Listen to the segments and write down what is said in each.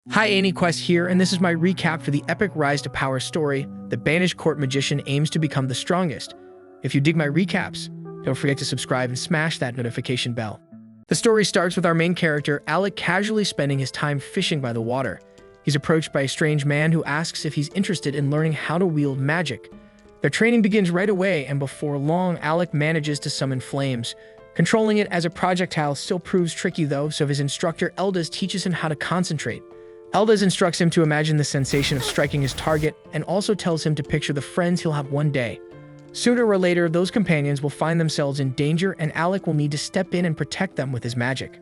Hi, aniquest here, and this is my recap for the epic rise to power story. The banished court magician aims to become the strongest. If you dig my recaps, don't forget to subscribe and smash that notification bell. The story starts with our main character, Alec, casually spending his time fishing by the water. He's approached by a strange man who asks if he's interested in learning how to wield magic. Their training begins right away, and before long, Alec manages to summon flames. Controlling it as a projectile still proves tricky though, so his instructor Eldaz teaches him how to concentrate. Eldaz instructs him to imagine the sensation of striking his target and also tells him to picture the friends he'll have one day. Sooner or later, those companions will find themselves in danger and Alec will need to step in and protect them with his magic.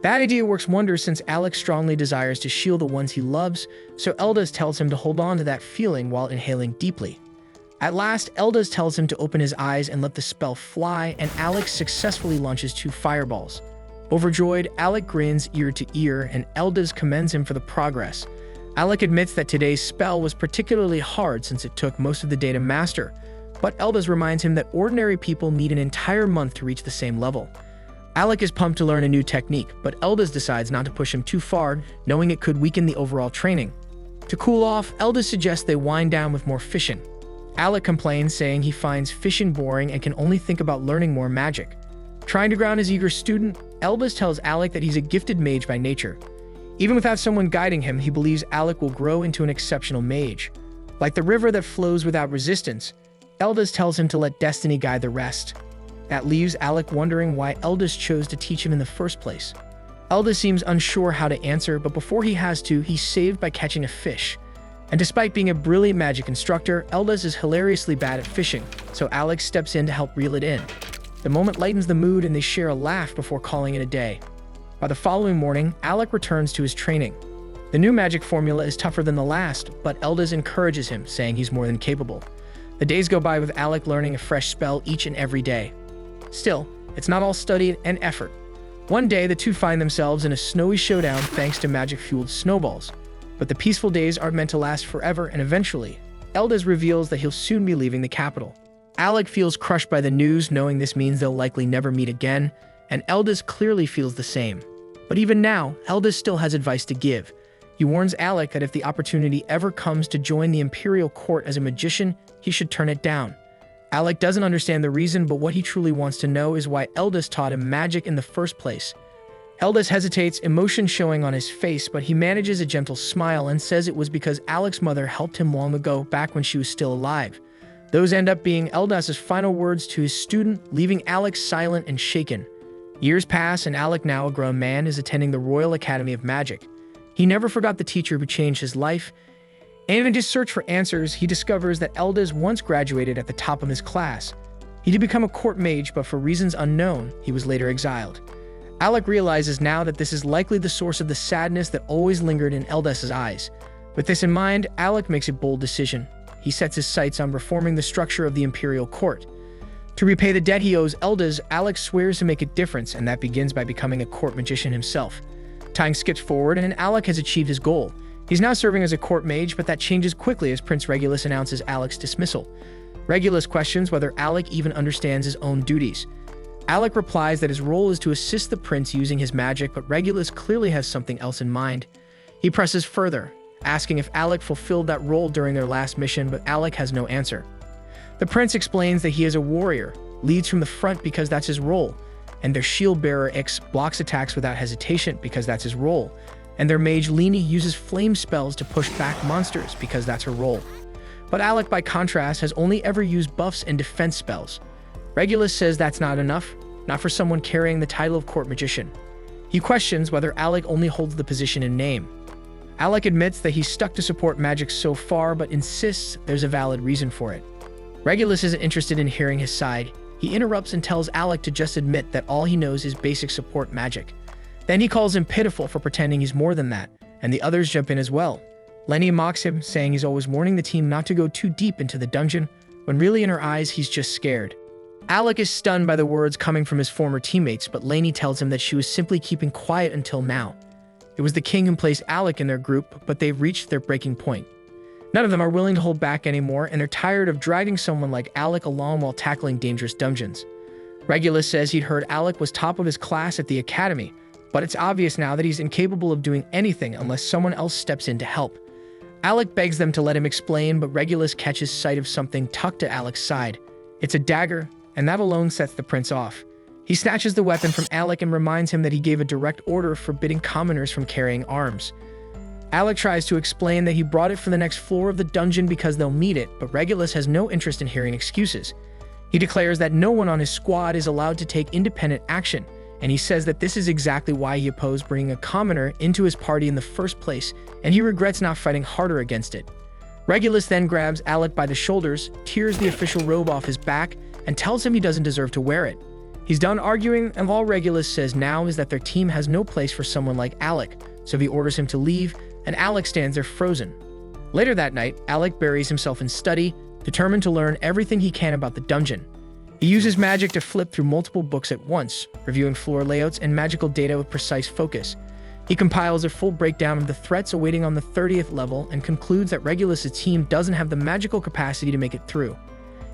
That idea works wonders since Alec strongly desires to shield the ones he loves, so Eldaz tells him to hold on to that feeling while inhaling deeply. At last, Eldaz tells him to open his eyes and let the spell fly, and Alec successfully launches 2 fireballs. Overjoyed, Alec grins ear to ear, and Eldaz commends him for the progress. Alec admits that today's spell was particularly hard since it took most of the day to master, but Eldaz reminds him that ordinary people need an entire month to reach the same level. Alec is pumped to learn a new technique, but Eldaz decides not to push him too far, knowing it could weaken the overall training. To cool off, Eldaz suggests they wind down with more fishing. Alec complains, saying he finds fishing boring and can only think about learning more magic. Trying to ground his eager student, Eldaz tells Alec that he's a gifted mage by nature. Even without someone guiding him, he believes Alec will grow into an exceptional mage. Like the river that flows without resistance, Eldaz tells him to let destiny guide the rest. That leaves Alec wondering why Eldaz chose to teach him in the first place. Eldaz seems unsure how to answer, but before he has to, he's saved by catching a fish. And despite being a brilliant magic instructor, Eldaz is hilariously bad at fishing, so Alec steps in to help reel it in. The moment lightens the mood and they share a laugh before calling it a day. By the following morning, Alec returns to his training. The new magic formula is tougher than the last, but Eldaz encourages him, saying he's more than capable. The days go by with Alec learning a fresh spell each and every day. Still, it's not all study and effort. One day, the two find themselves in a snowy showdown thanks to magic-fueled snowballs. But the peaceful days aren't meant to last forever, and eventually, Eldaz reveals that he'll soon be leaving the capital. Alec feels crushed by the news, knowing this means they'll likely never meet again, and Eldaz clearly feels the same. But even now, Eldaz still has advice to give. He warns Alec that if the opportunity ever comes to join the Imperial Court as a magician, he should turn it down. Alec doesn't understand the reason, but what he truly wants to know is why Eldaz taught him magic in the first place. Eldaz hesitates, emotion showing on his face, but he manages a gentle smile and says it was because Alec's mother helped him long ago, back when she was still alive. Those end up being Eldaz's final words to his student, leaving Alec silent and shaken. Years pass, and Alec, now a grown man, is attending the Royal Academy of Magic. He never forgot the teacher who changed his life, and in his search for answers, he discovers that Eldaz once graduated at the top of his class. He did become a court mage, but for reasons unknown, he was later exiled. Alec realizes now that this is likely the source of the sadness that always lingered in Eldaz's eyes. With this in mind, Alec makes a bold decision. He sets his sights on reforming the structure of the Imperial Court. To repay the debt he owes Eldaz, Alec swears to make a difference, and that begins by becoming a court magician himself. Time skips forward, and Alec has achieved his goal. He's now serving as a court mage, but that changes quickly as Prince Regulus announces Alec's dismissal. Regulus questions whether Alec even understands his own duties. Alec replies that his role is to assist the prince using his magic, but Regulus clearly has something else in mind. He presses further, asking if Alec fulfilled that role during their last mission, but Alec has no answer. The prince explains that he is a warrior, leads from the front because that's his role, and their shield bearer Ix blocks attacks without hesitation because that's his role, and their mage Leni uses flame spells to push back monsters because that's her role. But Alec, by contrast, has only ever used buffs and defense spells. Regulus says that's not enough, not for someone carrying the title of court magician. He questions whether Alec only holds the position in name. Alec admits that he's stuck to support magic so far, but insists there's a valid reason for it. Regulus isn't interested in hearing his side. He interrupts and tells Alec to just admit that all he knows is basic support magic. Then he calls him pitiful for pretending he's more than that, and the others jump in as well. Leni mocks him, saying he's always warning the team not to go too deep into the dungeon, when really in her eyes he's just scared. Alec is stunned by the words coming from his former teammates, but Leni tells him that she was simply keeping quiet until now. It was the king who placed Alec in their group, but they've reached their breaking point. None of them are willing to hold back anymore, and they're tired of dragging someone like Alec along while tackling dangerous dungeons. Regulus says he'd heard Alec was top of his class at the academy, but it's obvious now that he's incapable of doing anything unless someone else steps in to help. Alec begs them to let him explain, but Regulus catches sight of something tucked at Alec's side. It's a dagger, and that alone sets the prince off. He snatches the weapon from Alec and reminds him that he gave a direct order forbidding commoners from carrying arms. Alec tries to explain that he brought it for the next floor of the dungeon because they'll need it, but Regulus has no interest in hearing excuses. He declares that no one on his squad is allowed to take independent action, and he says that this is exactly why he opposed bringing a commoner into his party in the first place, and he regrets not fighting harder against it. Regulus then grabs Alec by the shoulders, tears the official robe off his back, and tells him he doesn't deserve to wear it. He's done arguing, and all Regulus says now is that their team has no place for someone like Alec, so he orders him to leave, and Alec stands there frozen. Later that night, Alec buries himself in study, determined to learn everything he can about the dungeon. He uses magic to flip through multiple books at once, reviewing floor layouts and magical data with precise focus. He compiles a full breakdown of the threats awaiting on the 30th level and concludes that Regulus' team doesn't have the magical capacity to make it through.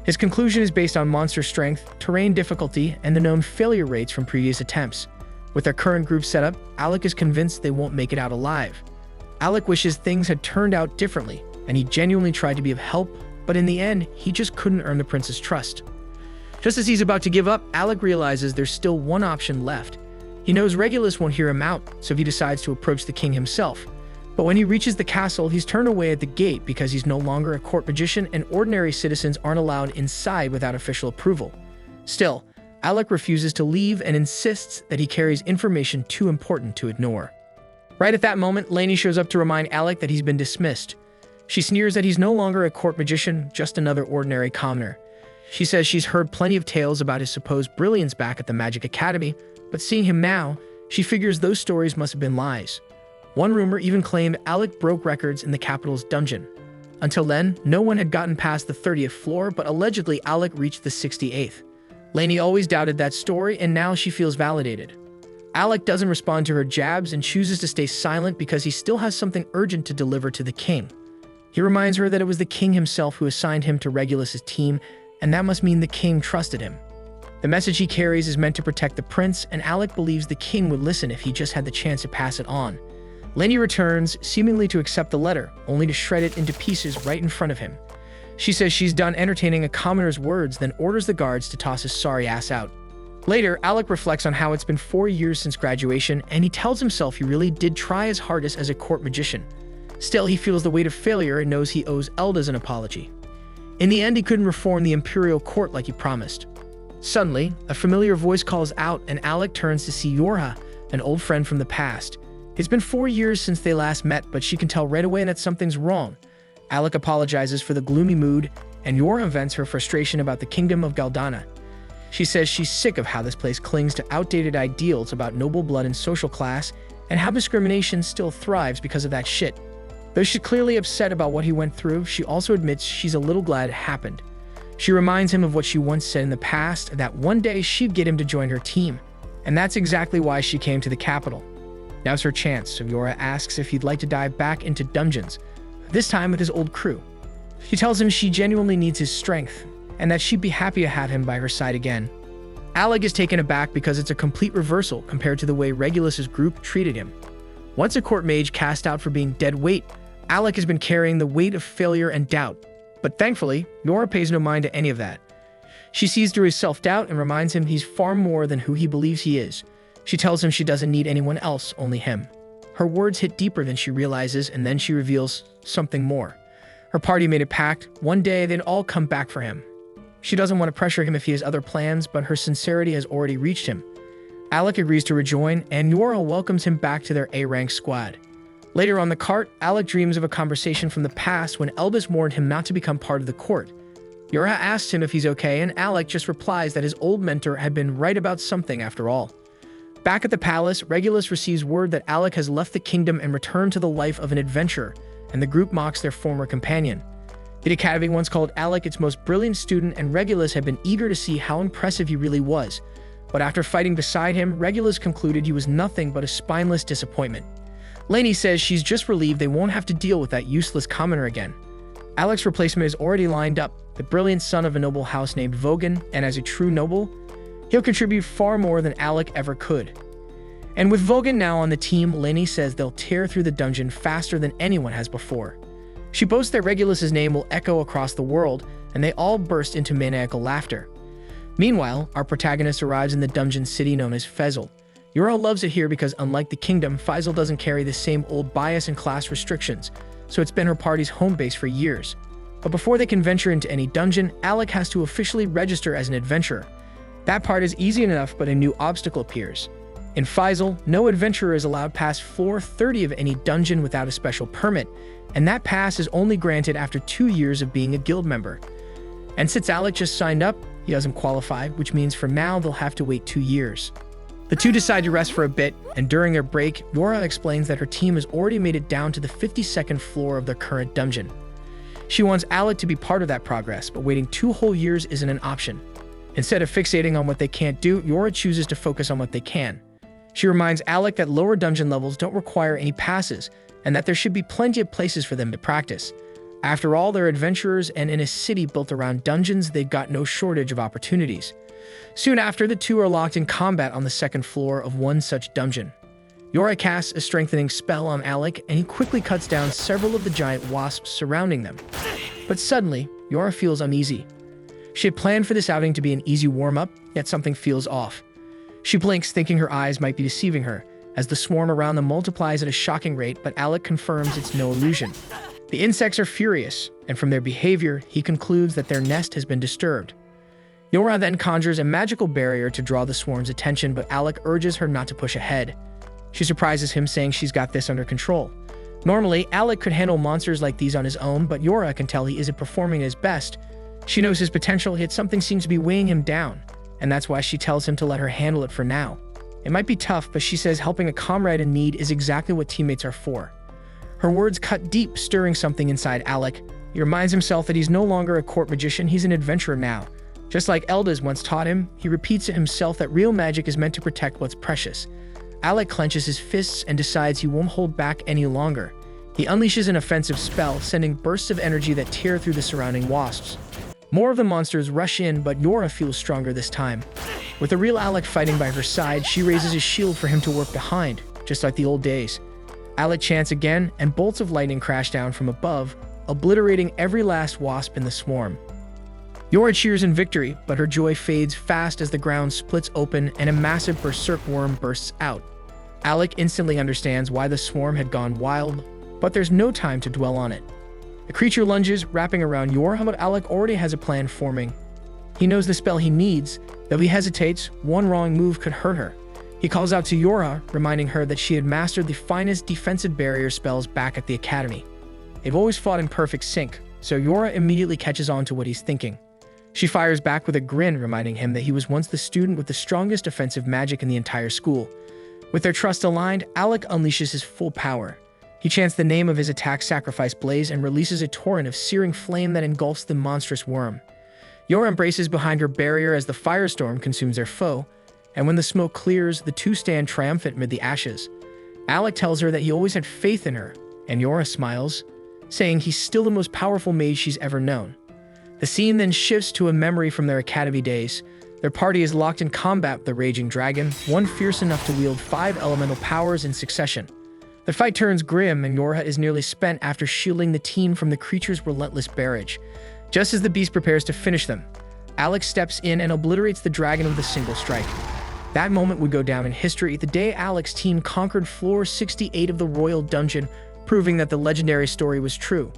His conclusion is based on monster strength, terrain difficulty, and the known failure rates from previous attempts. With their current group setup, Alec is convinced they won't make it out alive. Alec wishes things had turned out differently, and he genuinely tried to be of help, but in the end, he just couldn't earn the prince's trust. Just as he's about to give up, Alec realizes there's still one option left. He knows Regulus won't hear him out, so he decides to approach the king himself. But when he reaches the castle, he's turned away at the gate because he's no longer a court magician and ordinary citizens aren't allowed inside without official approval. Still, Alec refuses to leave and insists that he carries information too important to ignore. Right at that moment, Lainey shows up to remind Alec that he's been dismissed. She sneers that he's no longer a court magician, just another ordinary commoner. She says she's heard plenty of tales about his supposed brilliance back at the Magic Academy, but seeing him now, she figures those stories must have been lies. One rumor even claimed Alec broke records in the capital's dungeon. Until then, no one had gotten past the 30th floor, but allegedly Alec reached the 68th. Lainey always doubted that story, and now she feels validated. Alec doesn't respond to her jabs and chooses to stay silent because he still has something urgent to deliver to the king. He reminds her that it was the king himself who assigned him to Regulus' team, and that must mean the king trusted him. The message he carries is meant to protect the prince, and Alec believes the king would listen if he just had the chance to pass it on. Lainey returns, seemingly to accept the letter, only to shred it into pieces right in front of him. She says she's done entertaining a commoner's words, then orders the guards to toss his sorry ass out. Later, Alec reflects on how it's been 4 years since graduation, and he tells himself he really did try his hardest as a court magician. Still, he feels the weight of failure and knows he owes Eldas an apology. In the end, he couldn't reform the imperial court like he promised. Suddenly, a familiar voice calls out, and Alec turns to see Yorha, an old friend from the past. It's been 4 years since they last met, but she can tell right away that something's wrong. Alec apologizes for the gloomy mood, and Yorha vents her frustration about the kingdom of Galdana. She says she's sick of how this place clings to outdated ideals about noble blood and social class, and how discrimination still thrives because of that shit. Though she's clearly upset about what he went through, she also admits she's a little glad it happened. She reminds him of what she once said in the past, that one day she'd get him to join her team. And that's exactly why she came to the capital. Now's her chance, so Yorha asks if he'd like to dive back into dungeons, this time with his old crew. She tells him she genuinely needs his strength, and that she'd be happy to have him by her side again. Alec is taken aback because it's a complete reversal compared to the way Regulus' group treated him. Once a court mage cast out for being dead weight, Alec has been carrying the weight of failure and doubt. But thankfully, Yorha pays no mind to any of that. She sees through his self-doubt and reminds him he's far more than who he believes he is. She tells him she doesn't need anyone else, only him. Her words hit deeper than she realizes, and then she reveals something more. Her party made a pact. One day, they'd all come back for him. She doesn't want to pressure him if he has other plans, but her sincerity has already reached him. Alec agrees to rejoin, and Yorha welcomes him back to their A-rank squad. Later on the cart, Alec dreams of a conversation from the past when Elbis warned him not to become part of the court. Yorha asks him if he's okay, and Alec just replies that his old mentor had been right about something after all. Back at the palace, Regulus receives word that Alec has left the kingdom and returned to the life of an adventurer, and the group mocks their former companion. The Academy once called Alec its most brilliant student, and Regulus had been eager to see how impressive he really was. But after fighting beside him, Regulus concluded he was nothing but a spineless disappointment. Lainey says she's just relieved they won't have to deal with that useless commoner again. Alec's replacement is already lined up, the brilliant son of a noble house named Vogan, and as a true noble, he'll contribute far more than Alec ever could. And with Vogan now on the team, Lenny says they'll tear through the dungeon faster than anyone has before. She boasts that Regulus's name will echo across the world, and they all burst into maniacal laughter. Meanwhile, our protagonist arrives in the dungeon city known as Fezzle. Yura loves it here because, unlike the kingdom, Fezzle doesn't carry the same old bias and class restrictions, so it's been her party's home base for years. But before they can venture into any dungeon, Alec has to officially register as an adventurer. That part is easy enough, but a new obstacle appears. In Fezzle, no adventurer is allowed past floor 30 of any dungeon without a special permit, and that pass is only granted after 2 years of being a guild member. And since Alec just signed up, he doesn't qualify, which means for now they'll have to wait 2 years. The two decide to rest for a bit, and during their break, Yura explains that her team has already made it down to the 52nd floor of their current dungeon. She wants Alec to be part of that progress, but waiting 2 whole years isn't an option. Instead of fixating on what they can't do, Yura chooses to focus on what they can. She reminds Alec that lower dungeon levels don't require any passes, and that there should be plenty of places for them to practice. After all, they're adventurers, and in a city built around dungeons, they've got no shortage of opportunities. Soon after, the two are locked in combat on the 2nd floor of one such dungeon. Yura casts a strengthening spell on Alec, and he quickly cuts down several of the giant wasps surrounding them. But suddenly, Yura feels uneasy. She had planned for this outing to be an easy warm-up, yet something feels off. She blinks, thinking her eyes might be deceiving her, as the swarm around them multiplies at a shocking rate, but Alec confirms it's no illusion. The insects are furious, and from their behavior, he concludes that their nest has been disturbed. Yura then conjures a magical barrier to draw the swarm's attention, but Alec urges her not to push ahead. She surprises him, saying she's got this under control. Normally, Alec could handle monsters like these on his own, but Yura can tell he isn't performing his best. She knows his potential, yet something seems to be weighing him down, and that's why she tells him to let her handle it for now. It might be tough, but she says helping a comrade in need is exactly what teammates are for. Her words cut deep, stirring something inside Alec. He reminds himself that he's no longer a court magician, he's an adventurer now. Just like Eldas once taught him, he repeats to himself that real magic is meant to protect what's precious. Alec clenches his fists and decides he won't hold back any longer. He unleashes an offensive spell, sending bursts of energy that tear through the surrounding wasps. More of the monsters rush in, but Yura feels stronger this time. With the real Alec fighting by her side, she raises his shield for him to work behind, just like the old days. Alec chants again, and bolts of lightning crash down from above, obliterating every last wasp in the swarm. Yura cheers in victory, but her joy fades fast as the ground splits open and a massive berserk worm bursts out. Alec instantly understands why the swarm had gone wild, but there's no time to dwell on it. The creature lunges, wrapping around Yura, but Alec already has a plan forming. He knows the spell he needs, though he hesitates. One wrong move could hurt her. He calls out to Yura, reminding her that she had mastered the finest defensive barrier spells back at the academy. They've always fought in perfect sync, so Yura immediately catches on to what he's thinking. She fires back with a grin, reminding him that he was once the student with the strongest offensive magic in the entire school. With their trust aligned, Alec unleashes his full power. He chants the name of his attack, Sacrifice Blaze, and releases a torrent of searing flame that engulfs the monstrous worm. Yura embraces behind her barrier as the firestorm consumes their foe, and when the smoke clears, the two stand triumphant amid the ashes. Alec tells her that he always had faith in her, and Yura smiles, saying he's still the most powerful mage she's ever known. The scene then shifts to a memory from their academy days. Their party is locked in combat with the raging dragon, one fierce enough to wield 5 elemental powers in succession. The fight turns grim, and Yura is nearly spent after shielding the team from the creature's relentless barrage. Just as the beast prepares to finish them, Alec steps in and obliterates the dragon with a single strike. That moment would go down in history, the day Alec's team conquered floor 68 of the royal dungeon, proving that the legendary story was true.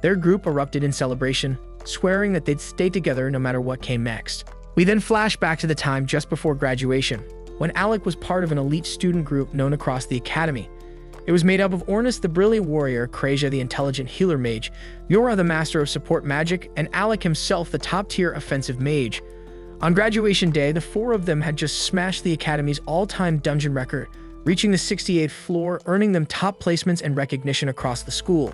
Their group erupted in celebration, swearing that they'd stay together no matter what came next. We then flash back to the time just before graduation, when Alec was part of an elite student group known across the academy. It was made up of Ornis the brilliant warrior, Krasia the intelligent healer mage, Yura the master of support magic, and Alec himself the top-tier offensive mage. On graduation day, the 4 of them had just smashed the academy's all-time dungeon record, reaching the 68th floor, earning them top placements and recognition across the school.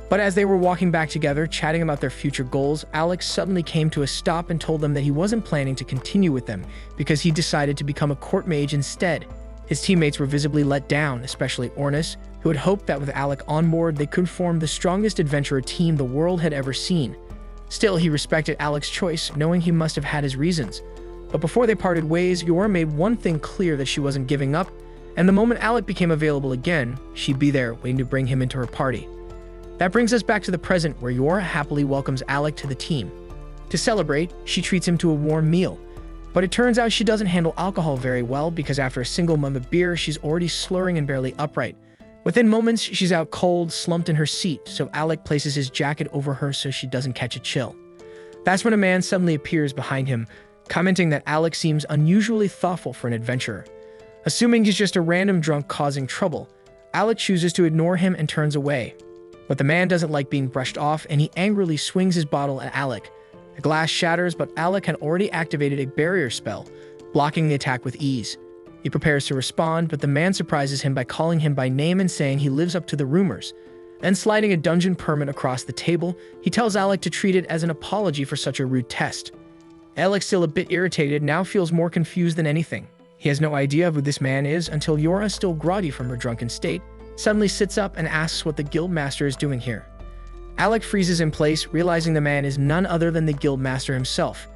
But as they were walking back together, chatting about their future goals, Alex suddenly came to a stop and told them that he wasn't planning to continue with them because he decided to become a court mage instead. His teammates were visibly let down, especially Ornis, who had hoped that with Alec on board, they could form the strongest adventurer team the world had ever seen. Still, he respected Alec's choice, knowing he must have had his reasons. But before they parted ways, Yura made one thing clear, that she wasn't giving up, and the moment Alec became available again, she'd be there waiting to bring him into her party. That brings us back to the present, where Yora happily welcomes Alec to the team. To celebrate, she treats him to a warm meal. But it turns out she doesn't handle alcohol very well, because after a single mug of beer, she's already slurring and barely upright. Within moments, she's out cold, slumped in her seat, so Alec places his jacket over her so she doesn't catch a chill. That's when a man suddenly appears behind him, commenting that Alec seems unusually thoughtful for an adventurer. Assuming he's just a random drunk causing trouble, Alec chooses to ignore him and turns away. But the man doesn't like being brushed off, and he angrily swings his bottle at Alec. The glass shatters, but Alec had already activated a barrier spell, blocking the attack with ease. He prepares to respond, but the man surprises him by calling him by name and saying he lives up to the rumors. Then sliding a dungeon permit across the table, he tells Alec to treat it as an apology for such a rude test. Alec, still a bit irritated, now feels more confused than anything. He has no idea who this man is until Yora, still groggy from her drunken state, suddenly sits up and asks what the guildmaster is doing here. Alec freezes in place, realizing the man is none other than the guildmaster himself.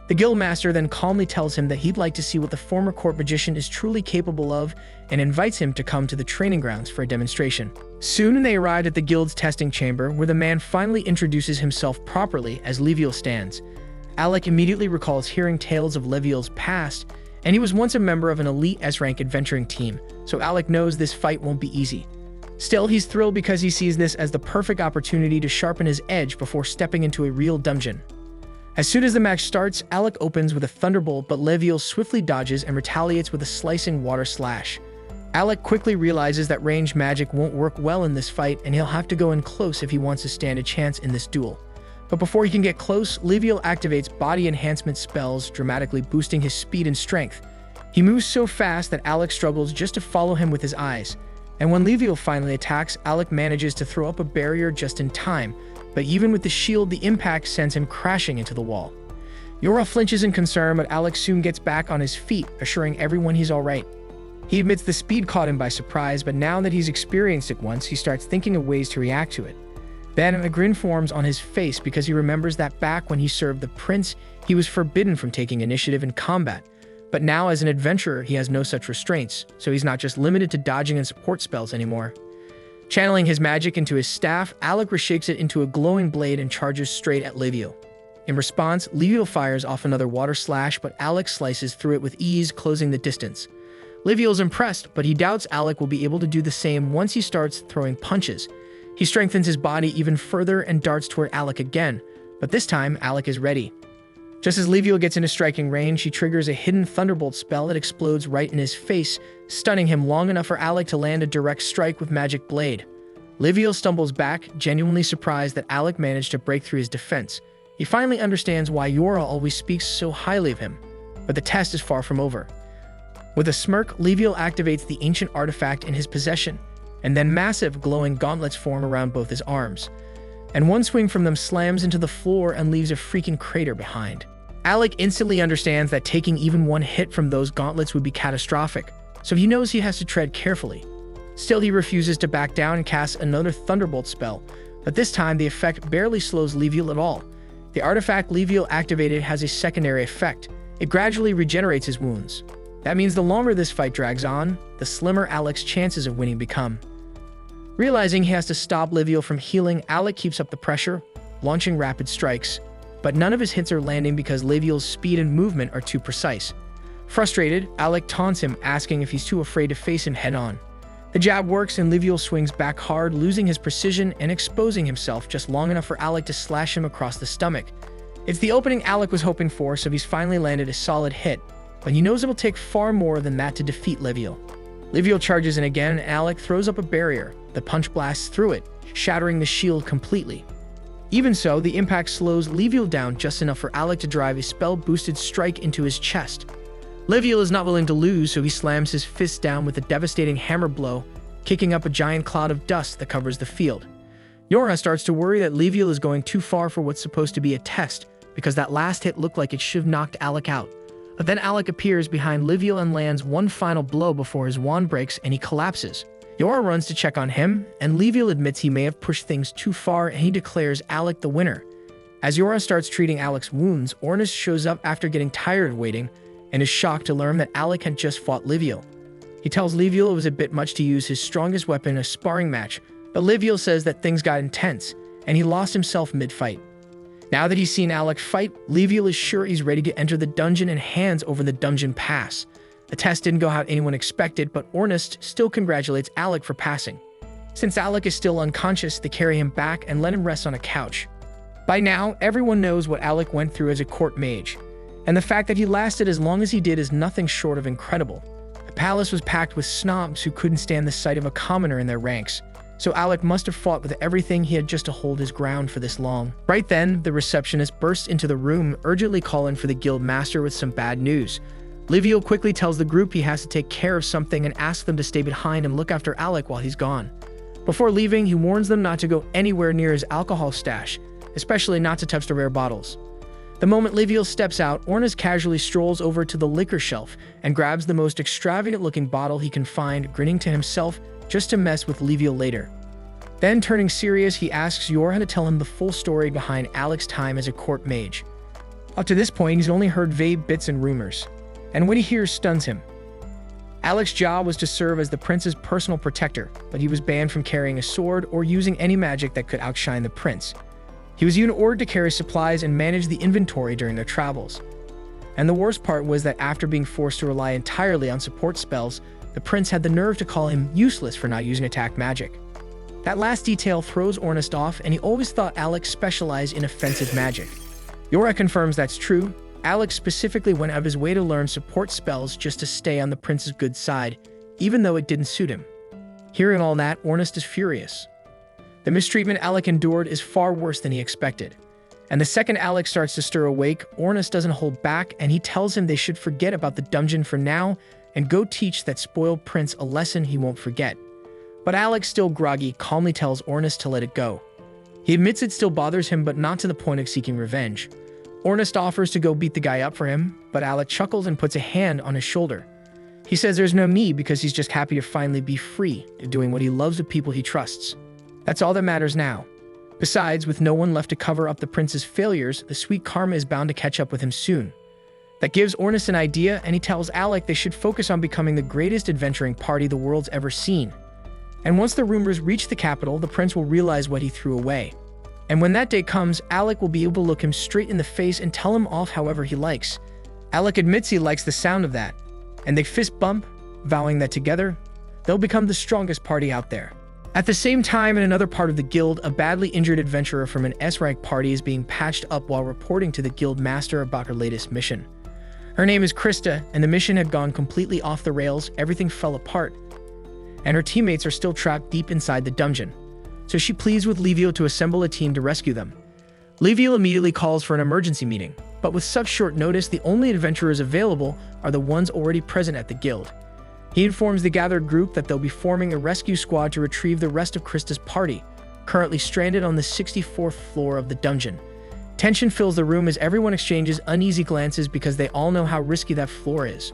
The guildmaster then calmly tells him that he'd like to see what the former court magician is truly capable of and invites him to come to the training grounds for a demonstration. Soon they arrive at the guild's testing chamber, where the man finally introduces himself properly as Leviel stands. Alec immediately recalls hearing tales of Leviel's past, and he was once a member of an elite S-rank adventuring team, so Alec knows this fight won't be easy. Still, he's thrilled because he sees this as the perfect opportunity to sharpen his edge before stepping into a real dungeon. As soon as the match starts, Alec opens with a thunderbolt, but Leviel swiftly dodges and retaliates with a slicing water slash. Alec quickly realizes that ranged magic won't work well in this fight, and he'll have to go in close if he wants to stand a chance in this duel. But before he can get close, Leviel activates body enhancement spells, dramatically boosting his speed and strength. He moves so fast that Alec struggles just to follow him with his eyes. And when Leviel finally attacks, Alec manages to throw up a barrier just in time, but even with the shield, the impact sends him crashing into the wall. Yora flinches in concern, but Alec soon gets back on his feet, assuring everyone he's alright. He admits the speed caught him by surprise, but now that he's experienced it once, he starts thinking of ways to react to it. Then a grin forms on his face because he remembers that back when he served the prince, he was forbidden from taking initiative in combat. But now as an adventurer, he has no such restraints, so he's not just limited to dodging and support spells anymore. Channeling his magic into his staff, Alec reshapes it into a glowing blade and charges straight at Leviel. In response, Leviel fires off another water slash, but Alec slices through it with ease, closing the distance. Leviel's impressed, but he doubts Alec will be able to do the same once he starts throwing punches. He strengthens his body even further and darts toward Alec again, but this time Alec is ready. Just as Leviel gets into striking range, he triggers a hidden thunderbolt spell that explodes right in his face, stunning him long enough for Alec to land a direct strike with magic blade. Leviel stumbles back, genuinely surprised that Alec managed to break through his defense. He finally understands why Yora always speaks so highly of him, but the test is far from over. With a smirk, Leviel activates the ancient artifact in his possession, and then massive glowing gauntlets form around both his arms. And one swing from them slams into the floor and leaves a freaking crater behind. Alec instantly understands that taking even one hit from those gauntlets would be catastrophic, so he knows he has to tread carefully. Still, he refuses to back down and casts another thunderbolt spell, but this time the effect barely slows Leviel at all. The artifact Leviel activated has a secondary effect. It gradually regenerates his wounds. That means the longer this fight drags on, the slimmer Alec's chances of winning become. Realizing he has to stop Leviel from healing, Alec keeps up the pressure, launching rapid strikes. But none of his hits are landing because Leviel's speed and movement are too precise. Frustrated, Alec taunts him, asking if he's too afraid to face him head-on. The jab works and Leviel swings back hard, losing his precision and exposing himself just long enough for Alec to slash him across the stomach. It's the opening Alec was hoping for, so he's finally landed a solid hit, but he knows it will take far more than that to defeat Leviel. Leviel charges in again, and Alec throws up a barrier. The punch blasts through it, shattering the shield completely. Even so, the impact slows Leviel down just enough for Alec to drive a spell-boosted strike into his chest. Leviel is not willing to lose, so he slams his fist down with a devastating hammer blow, kicking up a giant cloud of dust that covers the field. Yora starts to worry that Leviel is going too far for what's supposed to be a test, because that last hit looked like it should have knocked Alec out. But then Alec appears behind Leviel and lands one final blow before his wand breaks and he collapses. Yora runs to check on him, and Leviel admits he may have pushed things too far, and he declares Alec the winner. As Yora starts treating Alec's wounds, Ornis shows up after getting tired of waiting, and is shocked to learn that Alec had just fought Leviel. He tells Leviel it was a bit much to use his strongest weapon in a sparring match, but Leviel says that things got intense, and he lost himself mid-fight. Now that he's seen Alec fight, Leviel is sure he's ready to enter the dungeon and hands over the dungeon pass. The test didn't go how anyone expected, but Ornest still congratulates Alec for passing. Since Alec is still unconscious, they carry him back and let him rest on a couch. By now, everyone knows what Alec went through as a court mage, and the fact that he lasted as long as he did is nothing short of incredible. The palace was packed with snobs who couldn't stand the sight of a commoner in their ranks, so Alec must have fought with everything he had just to hold his ground for this long. Right then, the receptionist bursts into the room, urgently calling for the guild master with some bad news. Leviel quickly tells the group he has to take care of something and asks them to stay behind and look after Alec while he's gone. Before leaving, he warns them not to go anywhere near his alcohol stash, especially not to touch the rare bottles. The moment Leviel steps out, Ornest casually strolls over to the liquor shelf and grabs the most extravagant-looking bottle he can find, grinning to himself just to mess with Leviel later. Then, turning serious, he asks Yorha to tell him the full story behind Alec's time as a court mage. Up to this point, he's only heard vague bits and rumors, and what he hears stuns him. Alec's job was to serve as the prince's personal protector, but he was banned from carrying a sword or using any magic that could outshine the prince. He was even ordered to carry supplies and manage the inventory during their travels. And the worst part was that after being forced to rely entirely on support spells, the prince had the nerve to call him useless for not using attack magic. That last detail throws Ornest off, and he always thought Alec specialized in offensive magic. Yorha confirms that's true. Alec specifically went out of his way to learn support spells just to stay on the prince's good side, even though it didn't suit him. Hearing all that, Ornest is furious. The mistreatment Alec endured is far worse than he expected. And the second Alec starts to stir awake, Ornest doesn't hold back, and he tells him they should forget about the dungeon for now and go teach that spoiled prince a lesson he won't forget. But Alec, still groggy, calmly tells Ornest to let it go. He admits it still bothers him, but not to the point of seeking revenge. Ornest offers to go beat the guy up for him, but Alec chuckles and puts a hand on his shoulder. He says there's no need because he's just happy to finally be free, doing what he loves with people he trusts. That's all that matters now. Besides, with no one left to cover up the prince's failures, the sweet karma is bound to catch up with him soon. That gives Ornest an idea, and he tells Alec they should focus on becoming the greatest adventuring party the world's ever seen. And once the rumors reach the capital, the prince will realize what he threw away. And when that day comes, Alec will be able to look him straight in the face and tell him off however he likes. Alec admits he likes the sound of that, and they fist bump, vowing that together, they'll become the strongest party out there. At the same time, in another part of the guild, a badly injured adventurer from an S-rank party is being patched up while reporting to the guild master about her latest mission. Her name is Krista, and the mission had gone completely off the rails, everything fell apart, and her teammates are still trapped deep inside the dungeon. So she pleads with Leviel to assemble a team to rescue them. Leviel immediately calls for an emergency meeting, but with such short notice, the only adventurers available are the ones already present at the guild. He informs the gathered group that they'll be forming a rescue squad to retrieve the rest of Krista's party, currently stranded on the 64th floor of the dungeon. Tension fills the room as everyone exchanges uneasy glances because they all know how risky that floor is.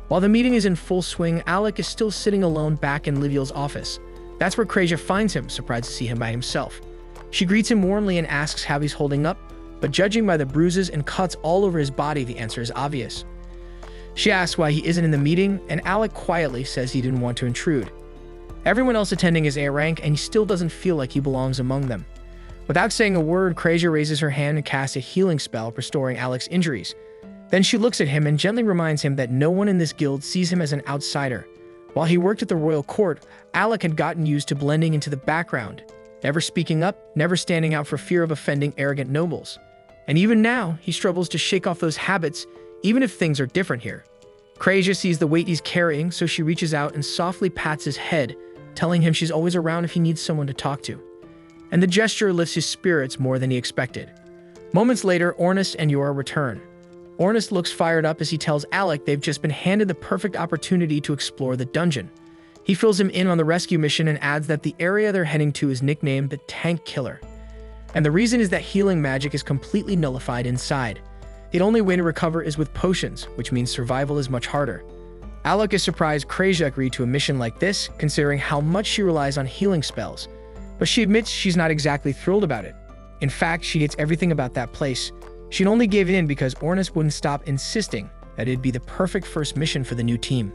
While the meeting is in full swing, Alec is still sitting alone back in Liviel's office. That's where Krasia finds him, surprised to see him by himself. She greets him warmly and asks how he's holding up, but judging by the bruises and cuts all over his body, the answer is obvious. She asks why he isn't in the meeting, and Alec quietly says he didn't want to intrude. Everyone else attending is A rank, and he still doesn't feel like he belongs among them. Without saying a word, Krasia raises her hand and casts a healing spell, restoring Alec's injuries. Then she looks at him and gently reminds him that no one in this guild sees him as an outsider. While he worked at the royal court, Alec had gotten used to blending into the background, never speaking up, never standing out for fear of offending arrogant nobles. And even now, he struggles to shake off those habits, even if things are different here. Krasia sees the weight he's carrying, so she reaches out and softly pats his head, telling him she's always around if he needs someone to talk to. And the gesture lifts his spirits more than he expected. Moments later, Ornest and Yorha return. Ornest looks fired up as he tells Alec they've just been handed the perfect opportunity to explore the dungeon. He fills him in on the rescue mission and adds that the area they're heading to is nicknamed the Tank Killer. And the reason is that healing magic is completely nullified inside. The only way to recover is with potions, which means survival is much harder. Alec is surprised Krasia agreed to a mission like this, considering how much she relies on healing spells. But she admits she's not exactly thrilled about it. In fact, she hates everything about that place. She'd only give in because Ornest wouldn't stop insisting that it'd be the perfect first mission for the new team.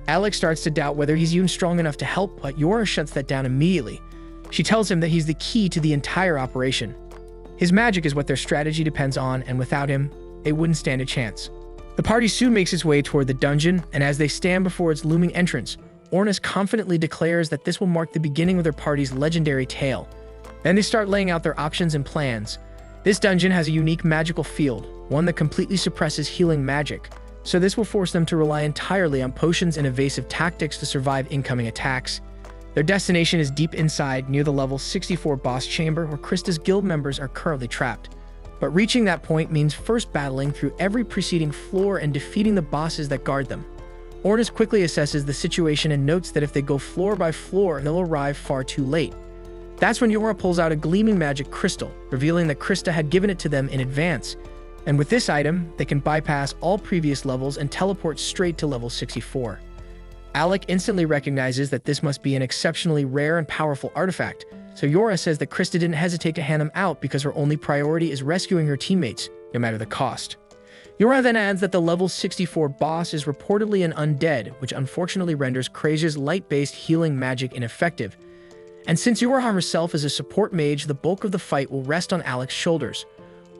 Alex starts to doubt whether he's even strong enough to help, but Yora shuts that down immediately. She tells him that he's the key to the entire operation. His magic is what their strategy depends on, and without him, they wouldn't stand a chance. The party soon makes its way toward the dungeon, and as they stand before its looming entrance, Ornis confidently declares that this will mark the beginning of their party's legendary tale. Then they start laying out their options and plans. This dungeon has a unique magical field, one that completely suppresses healing magic, so this will force them to rely entirely on potions and evasive tactics to survive incoming attacks. Their destination is deep inside, near the level 64 boss chamber where Krista's guild members are currently trapped. But reaching that point means first battling through every preceding floor and defeating the bosses that guard them. Ornis quickly assesses the situation and notes that if they go floor by floor, they'll arrive far too late. That's when Yora pulls out a gleaming magic crystal, revealing that Krista had given it to them in advance. And with this item, they can bypass all previous levels and teleport straight to level 64. Alec instantly recognizes that this must be an exceptionally rare and powerful artifact, so Yora says that Krista didn't hesitate to hand him out because her only priority is rescuing her teammates, no matter the cost. Yora then adds that the level 64 boss is reportedly an undead, which unfortunately renders Krazia's light-based healing magic ineffective. And since Yora herself is a support mage, the bulk of the fight will rest on Alec's shoulders.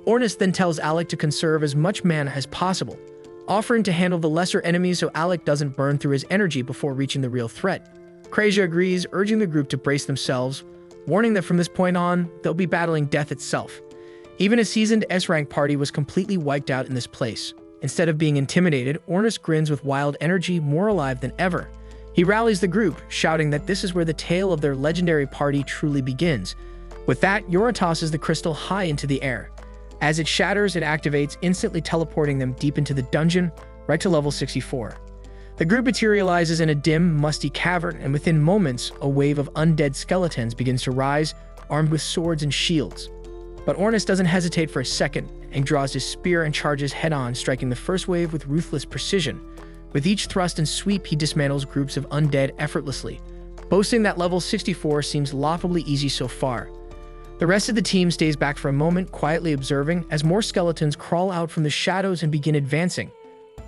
Ornis then tells Alec to conserve as much mana as possible, offering to handle the lesser enemies so Alec doesn't burn through his energy before reaching the real threat. Krazia agrees, urging the group to brace themselves, warning that from this point on, they'll be battling death itself. Even a seasoned S-rank party was completely wiped out in this place. Instead of being intimidated, Ornis grins with wild energy, more alive than ever. He rallies the group, shouting that this is where the tale of their legendary party truly begins. With that, Yora tosses the crystal high into the air. As it shatters, it activates, instantly teleporting them deep into the dungeon, right to level 64. The group materializes in a dim, musty cavern, and within moments, a wave of undead skeletons begins to rise, armed with swords and shields. But Ornis doesn't hesitate for a second, and draws his spear and charges head-on, striking the first wave with ruthless precision. With each thrust and sweep, he dismantles groups of undead effortlessly, boasting that level 64 seems laughably easy so far. The rest of the team stays back for a moment, quietly observing as more skeletons crawl out from the shadows and begin advancing.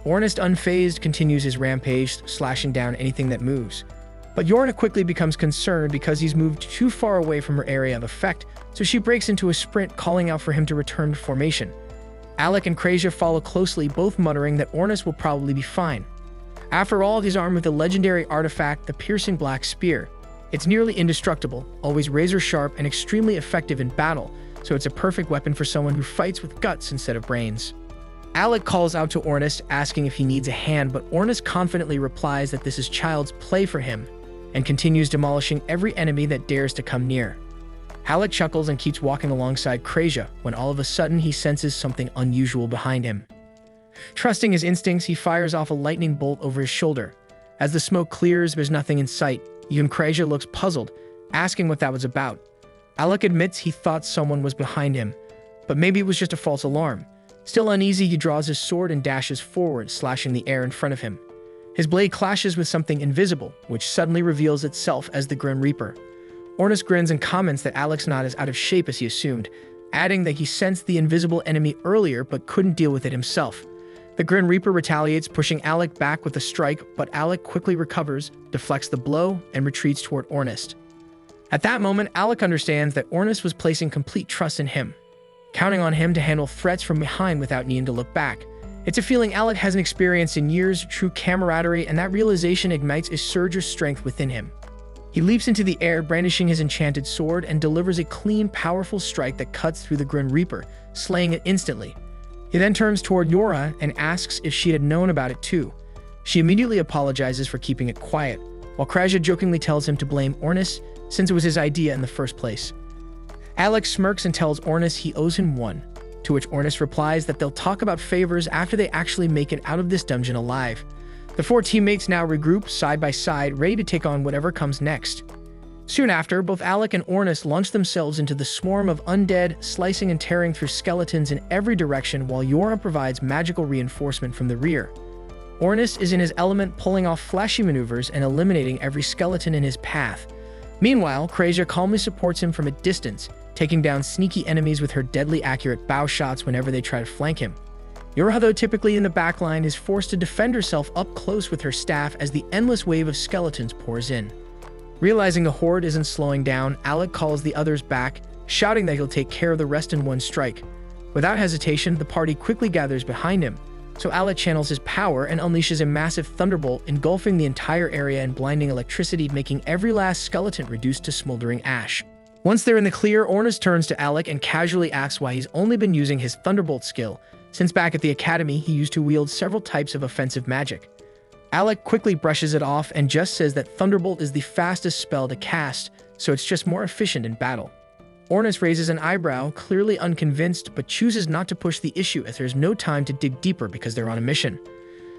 Ornis, unfazed, continues his rampage, slashing down anything that moves. But Yorna quickly becomes concerned because he's moved too far away from her area of effect, so she breaks into a sprint, calling out for him to return to formation. Alec and Krazia follow closely, both muttering that Ornis will probably be fine. After all, he's armed with the legendary artifact, the piercing black spear. It's nearly indestructible, always razor-sharp and extremely effective in battle, so it's a perfect weapon for someone who fights with guts instead of brains. Alec calls out to Ornis, asking if he needs a hand, but Ornis confidently replies that this is child's play for him, and continues demolishing every enemy that dares to come near. Alec chuckles and keeps walking alongside Krazia, when all of a sudden he senses something unusual behind him. Trusting his instincts, he fires off a lightning bolt over his shoulder. As the smoke clears, there's nothing in sight. Even Krazia looks puzzled, asking what that was about. Alec admits he thought someone was behind him, but maybe it was just a false alarm. Still uneasy, he draws his sword and dashes forward, slashing the air in front of him. His blade clashes with something invisible, which suddenly reveals itself as the Grim Reaper. Ornis grins and comments that Alec's not as out of shape as he assumed, adding that he sensed the invisible enemy earlier but couldn't deal with it himself. The Grim Reaper retaliates, pushing Alec back with a strike, but Alec quickly recovers, deflects the blow, and retreats toward Ornis. At that moment, Alec understands that Ornis was placing complete trust in him, counting on him to handle threats from behind without needing to look back. It's a feeling Alec hasn't experienced in years, true camaraderie, and that realization ignites a surge of strength within him. He leaps into the air, brandishing his enchanted sword, and delivers a clean, powerful strike that cuts through the Grim Reaper, slaying it instantly. He then turns toward Yora and asks if she had known about it too. She immediately apologizes for keeping it quiet, while Krazia jokingly tells him to blame Ornis, since it was his idea in the first place. Alec smirks and tells Ornis he owes him one, to which Ornis replies that they'll talk about favors after they actually make it out of this dungeon alive. The four teammates now regroup side by side, ready to take on whatever comes next. Soon after, both Alec and Ornis launch themselves into the swarm of undead, slicing and tearing through skeletons in every direction, while Yora provides magical reinforcement from the rear. Ornis is in his element, pulling off flashy maneuvers and eliminating every skeleton in his path. Meanwhile, Krazia calmly supports him from a distance, taking down sneaky enemies with her deadly accurate bow shots whenever they try to flank him. Yura, though typically in the backline, is forced to defend herself up close with her staff as the endless wave of skeletons pours in. Realizing the horde isn't slowing down, Alec calls the others back, shouting that he'll take care of the rest in one strike. Without hesitation, the party quickly gathers behind him, so Alec channels his power and unleashes a massive thunderbolt, engulfing the entire area in blinding electricity, making every last skeleton reduced to smoldering ash. Once they're in the clear, Ornis turns to Alec and casually asks why he's only been using his thunderbolt skill, since back at the academy he used to wield several types of offensive magic. Alec quickly brushes it off and just says that thunderbolt is the fastest spell to cast, so it's just more efficient in battle. Ornis raises an eyebrow, clearly unconvinced, but chooses not to push the issue as there's no time to dig deeper because they're on a mission.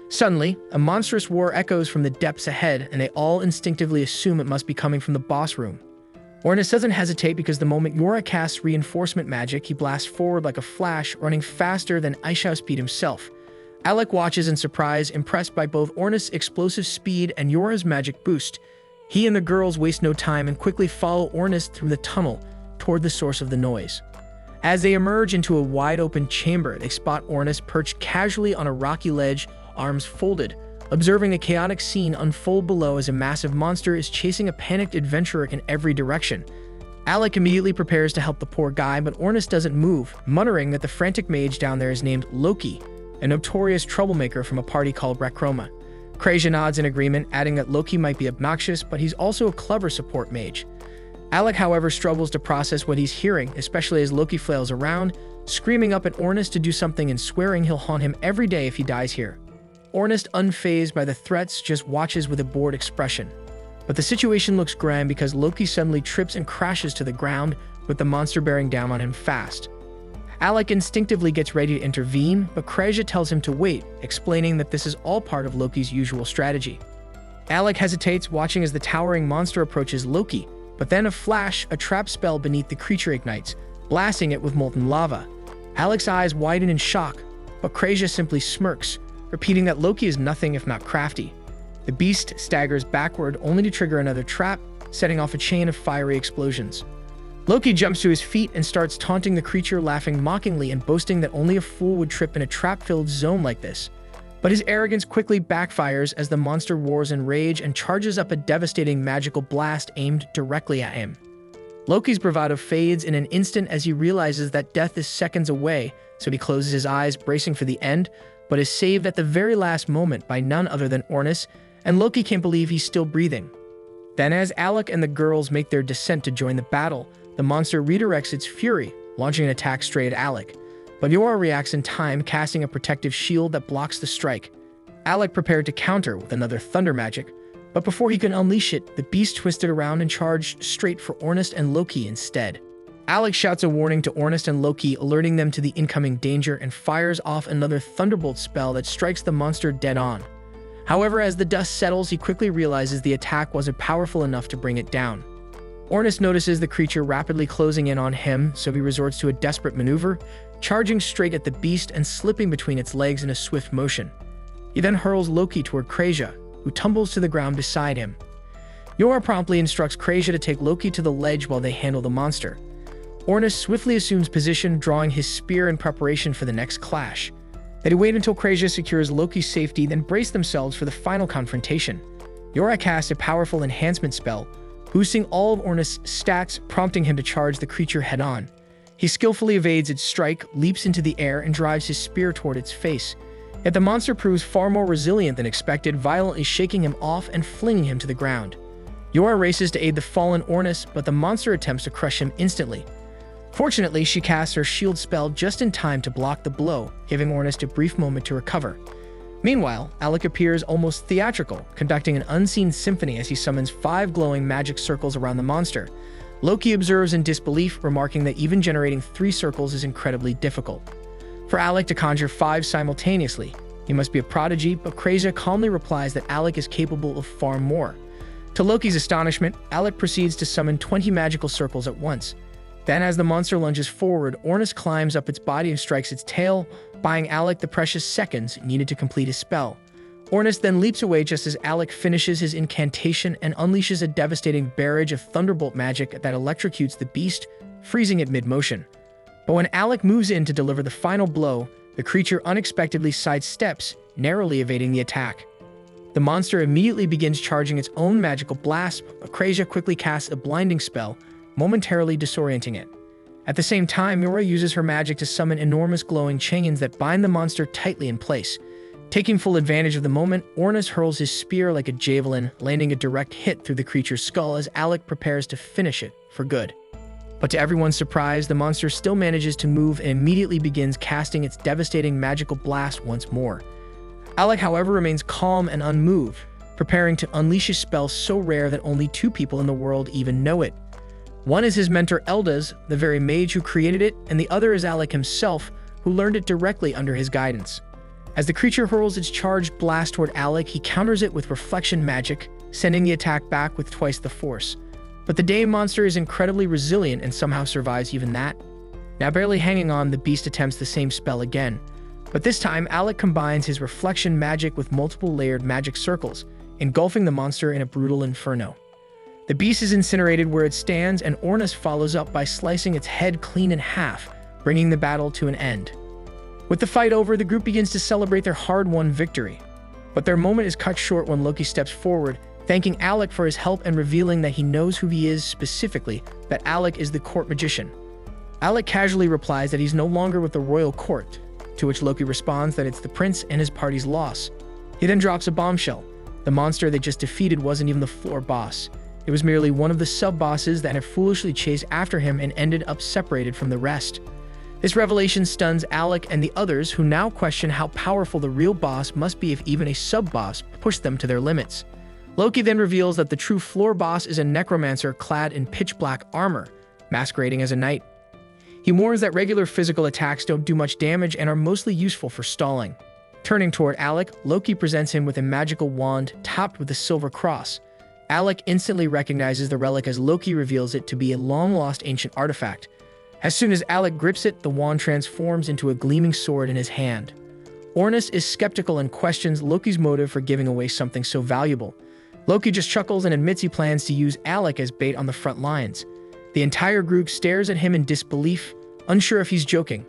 Suddenly, a monstrous roar echoes from the depths ahead, and they all instinctively assume it must be coming from the boss room. Ornis doesn't hesitate because the moment Yura casts reinforcement magic, he blasts forward like a flash, running faster than Aishao himself. Alec watches in surprise, impressed by both Ornis' explosive speed and Yura's magic boost. He and the girls waste no time and quickly follow Ornis through the tunnel toward the source of the noise. As they emerge into a wide-open chamber, they spot Ornis perched casually on a rocky ledge, arms folded, observing the chaotic scene unfold below as a massive monster is chasing a panicked adventurer in every direction. Alec immediately prepares to help the poor guy, but Ornis doesn't move, muttering that the frantic mage down there is named Loki, a notorious troublemaker from a party called Recroma. Kreja nods in agreement, adding that Loki might be obnoxious, but he's also a clever support mage. Alec, however, struggles to process what he's hearing, especially as Loki flails around, screaming up at Ornis to do something and swearing he'll haunt him every day if he dies here. Ornis, unfazed by the threats, just watches with a bored expression. But the situation looks grim because Loki suddenly trips and crashes to the ground, with the monster bearing down on him fast. Alec instinctively gets ready to intervene, but Kreja tells him to wait, explaining that this is all part of Loki's usual strategy. Alec hesitates, watching as the towering monster approaches Loki, but then a flash, a trap spell beneath the creature ignites, blasting it with molten lava. Alec's eyes widen in shock, but Kreja simply smirks, repeating that Loki is nothing if not crafty. The beast staggers backward, only to trigger another trap, setting off a chain of fiery explosions. Loki jumps to his feet and starts taunting the creature, laughing mockingly and boasting that only a fool would trip in a trap-filled zone like this. But his arrogance quickly backfires as the monster roars in rage and charges up a devastating magical blast aimed directly at him. Loki's bravado fades in an instant as he realizes that death is seconds away, so he closes his eyes, bracing for the end, but is saved at the very last moment by none other than Ornis, and Loki can't believe he's still breathing. Then as Alec and the girls make their descent to join the battle, the monster redirects its fury, launching an attack straight at Alec. But Yura reacts in time, casting a protective shield that blocks the strike. Alec prepared to counter with another thunder magic, but before he could unleash it, the beast twisted around and charged straight for Ornis and Loki instead. Alec shouts a warning to Ornis and Loki, alerting them to the incoming danger, and fires off another thunderbolt spell that strikes the monster dead on. However, as the dust settles, he quickly realizes the attack wasn't powerful enough to bring it down. Ornis notices the creature rapidly closing in on him, so he resorts to a desperate maneuver, charging straight at the beast and slipping between its legs in a swift motion. He then hurls Loki toward Kreja, who tumbles to the ground beside him. Yura promptly instructs Kreja to take Loki to the ledge while they handle the monster. Ornis swiftly assumes position, drawing his spear in preparation for the next clash. They wait until Kreja secures Loki's safety, then brace themselves for the final confrontation. Yura casts a powerful enhancement spell, boosting all of Ornis' stats, prompting him to charge the creature head-on. He skillfully evades its strike, leaps into the air, and drives his spear toward its face. Yet the monster proves far more resilient than expected, violently shaking him off and flinging him to the ground. Yura races to aid the fallen Ornis, but the monster attempts to crush him instantly. Fortunately, she casts her shield spell just in time to block the blow, giving Ornis a brief moment to recover. Meanwhile, Alec appears almost theatrical, conducting an unseen symphony as he summons 5 glowing magic circles around the monster. Loki observes in disbelief, remarking that even generating 3 circles is incredibly difficult. For Alec to conjure 5 simultaneously, he must be a prodigy, but Kreja calmly replies that Alec is capable of far more. To Loki's astonishment, Alec proceeds to summon 20 magical circles at once. Then, as the monster lunges forward, Ornis climbs up its body and strikes its tail, buying Alec the precious seconds needed to complete his spell. Ornis then leaps away just as Alec finishes his incantation and unleashes a devastating barrage of thunderbolt magic that electrocutes the beast, freezing it mid-motion. But when Alec moves in to deliver the final blow, The creature unexpectedly sidesteps, narrowly evading the attack. The monster immediately begins charging its own magical blast, but Krasia quickly casts a blinding spell, momentarily disorienting it. At the same time, Miura uses her magic to summon enormous glowing chains that bind the monster tightly in place. Taking full advantage of the moment, Ornus hurls his spear like a javelin, landing a direct hit through the creature's skull as Alec prepares to finish it for good. But to everyone's surprise, the monster still manages to move and immediately begins casting its devastating magical blast once more. Alec, however, remains calm and unmoved, preparing to unleash a spell so rare that only 2 people in the world even know it. One is his mentor Eldas, the very mage who created it, and the other is Alec himself, who learned it directly under his guidance. As the creature hurls its charged blast toward Alec, he counters it with reflection magic, sending the attack back with twice the force. But the Dame monster is incredibly resilient and somehow survives even that. Now barely hanging on, the beast attempts the same spell again. But this time, Alec combines his reflection magic with multiple layered magic circles, engulfing the monster in a brutal inferno. The beast is incinerated where it stands, and Ornus follows up by slicing its head clean in half, bringing the battle to an end. With the fight over, the group begins to celebrate their hard-won victory. But their moment is cut short when Loki steps forward, thanking Alec for his help and revealing that he knows who he is, specifically that Alec is the court magician. Alec casually replies that he's no longer with the royal court, to which Loki responds that it's the prince and his party's loss. He then drops a bombshell. The monster they just defeated wasn't even the floor boss. It was merely one of the sub-bosses that had foolishly chased after him and ended up separated from the rest. This revelation stuns Alec and the others, who now question how powerful the real boss must be if even a sub-boss pushed them to their limits. Loki then reveals that the true floor boss is a necromancer clad in pitch-black armor, masquerading as a knight. He warns that regular physical attacks don't do much damage and are mostly useful for stalling. Turning toward Alec, Loki presents him with a magical wand topped with a silver cross. Alec instantly recognizes the relic as Loki reveals it to be a long-lost ancient artifact. As soon as Alec grips it, the wand transforms into a gleaming sword in his hand. Ornus is skeptical and questions Loki's motive for giving away something so valuable. Loki just chuckles and admits he plans to use Alec as bait on the front lines. The entire group stares at him in disbelief, unsure if he's joking.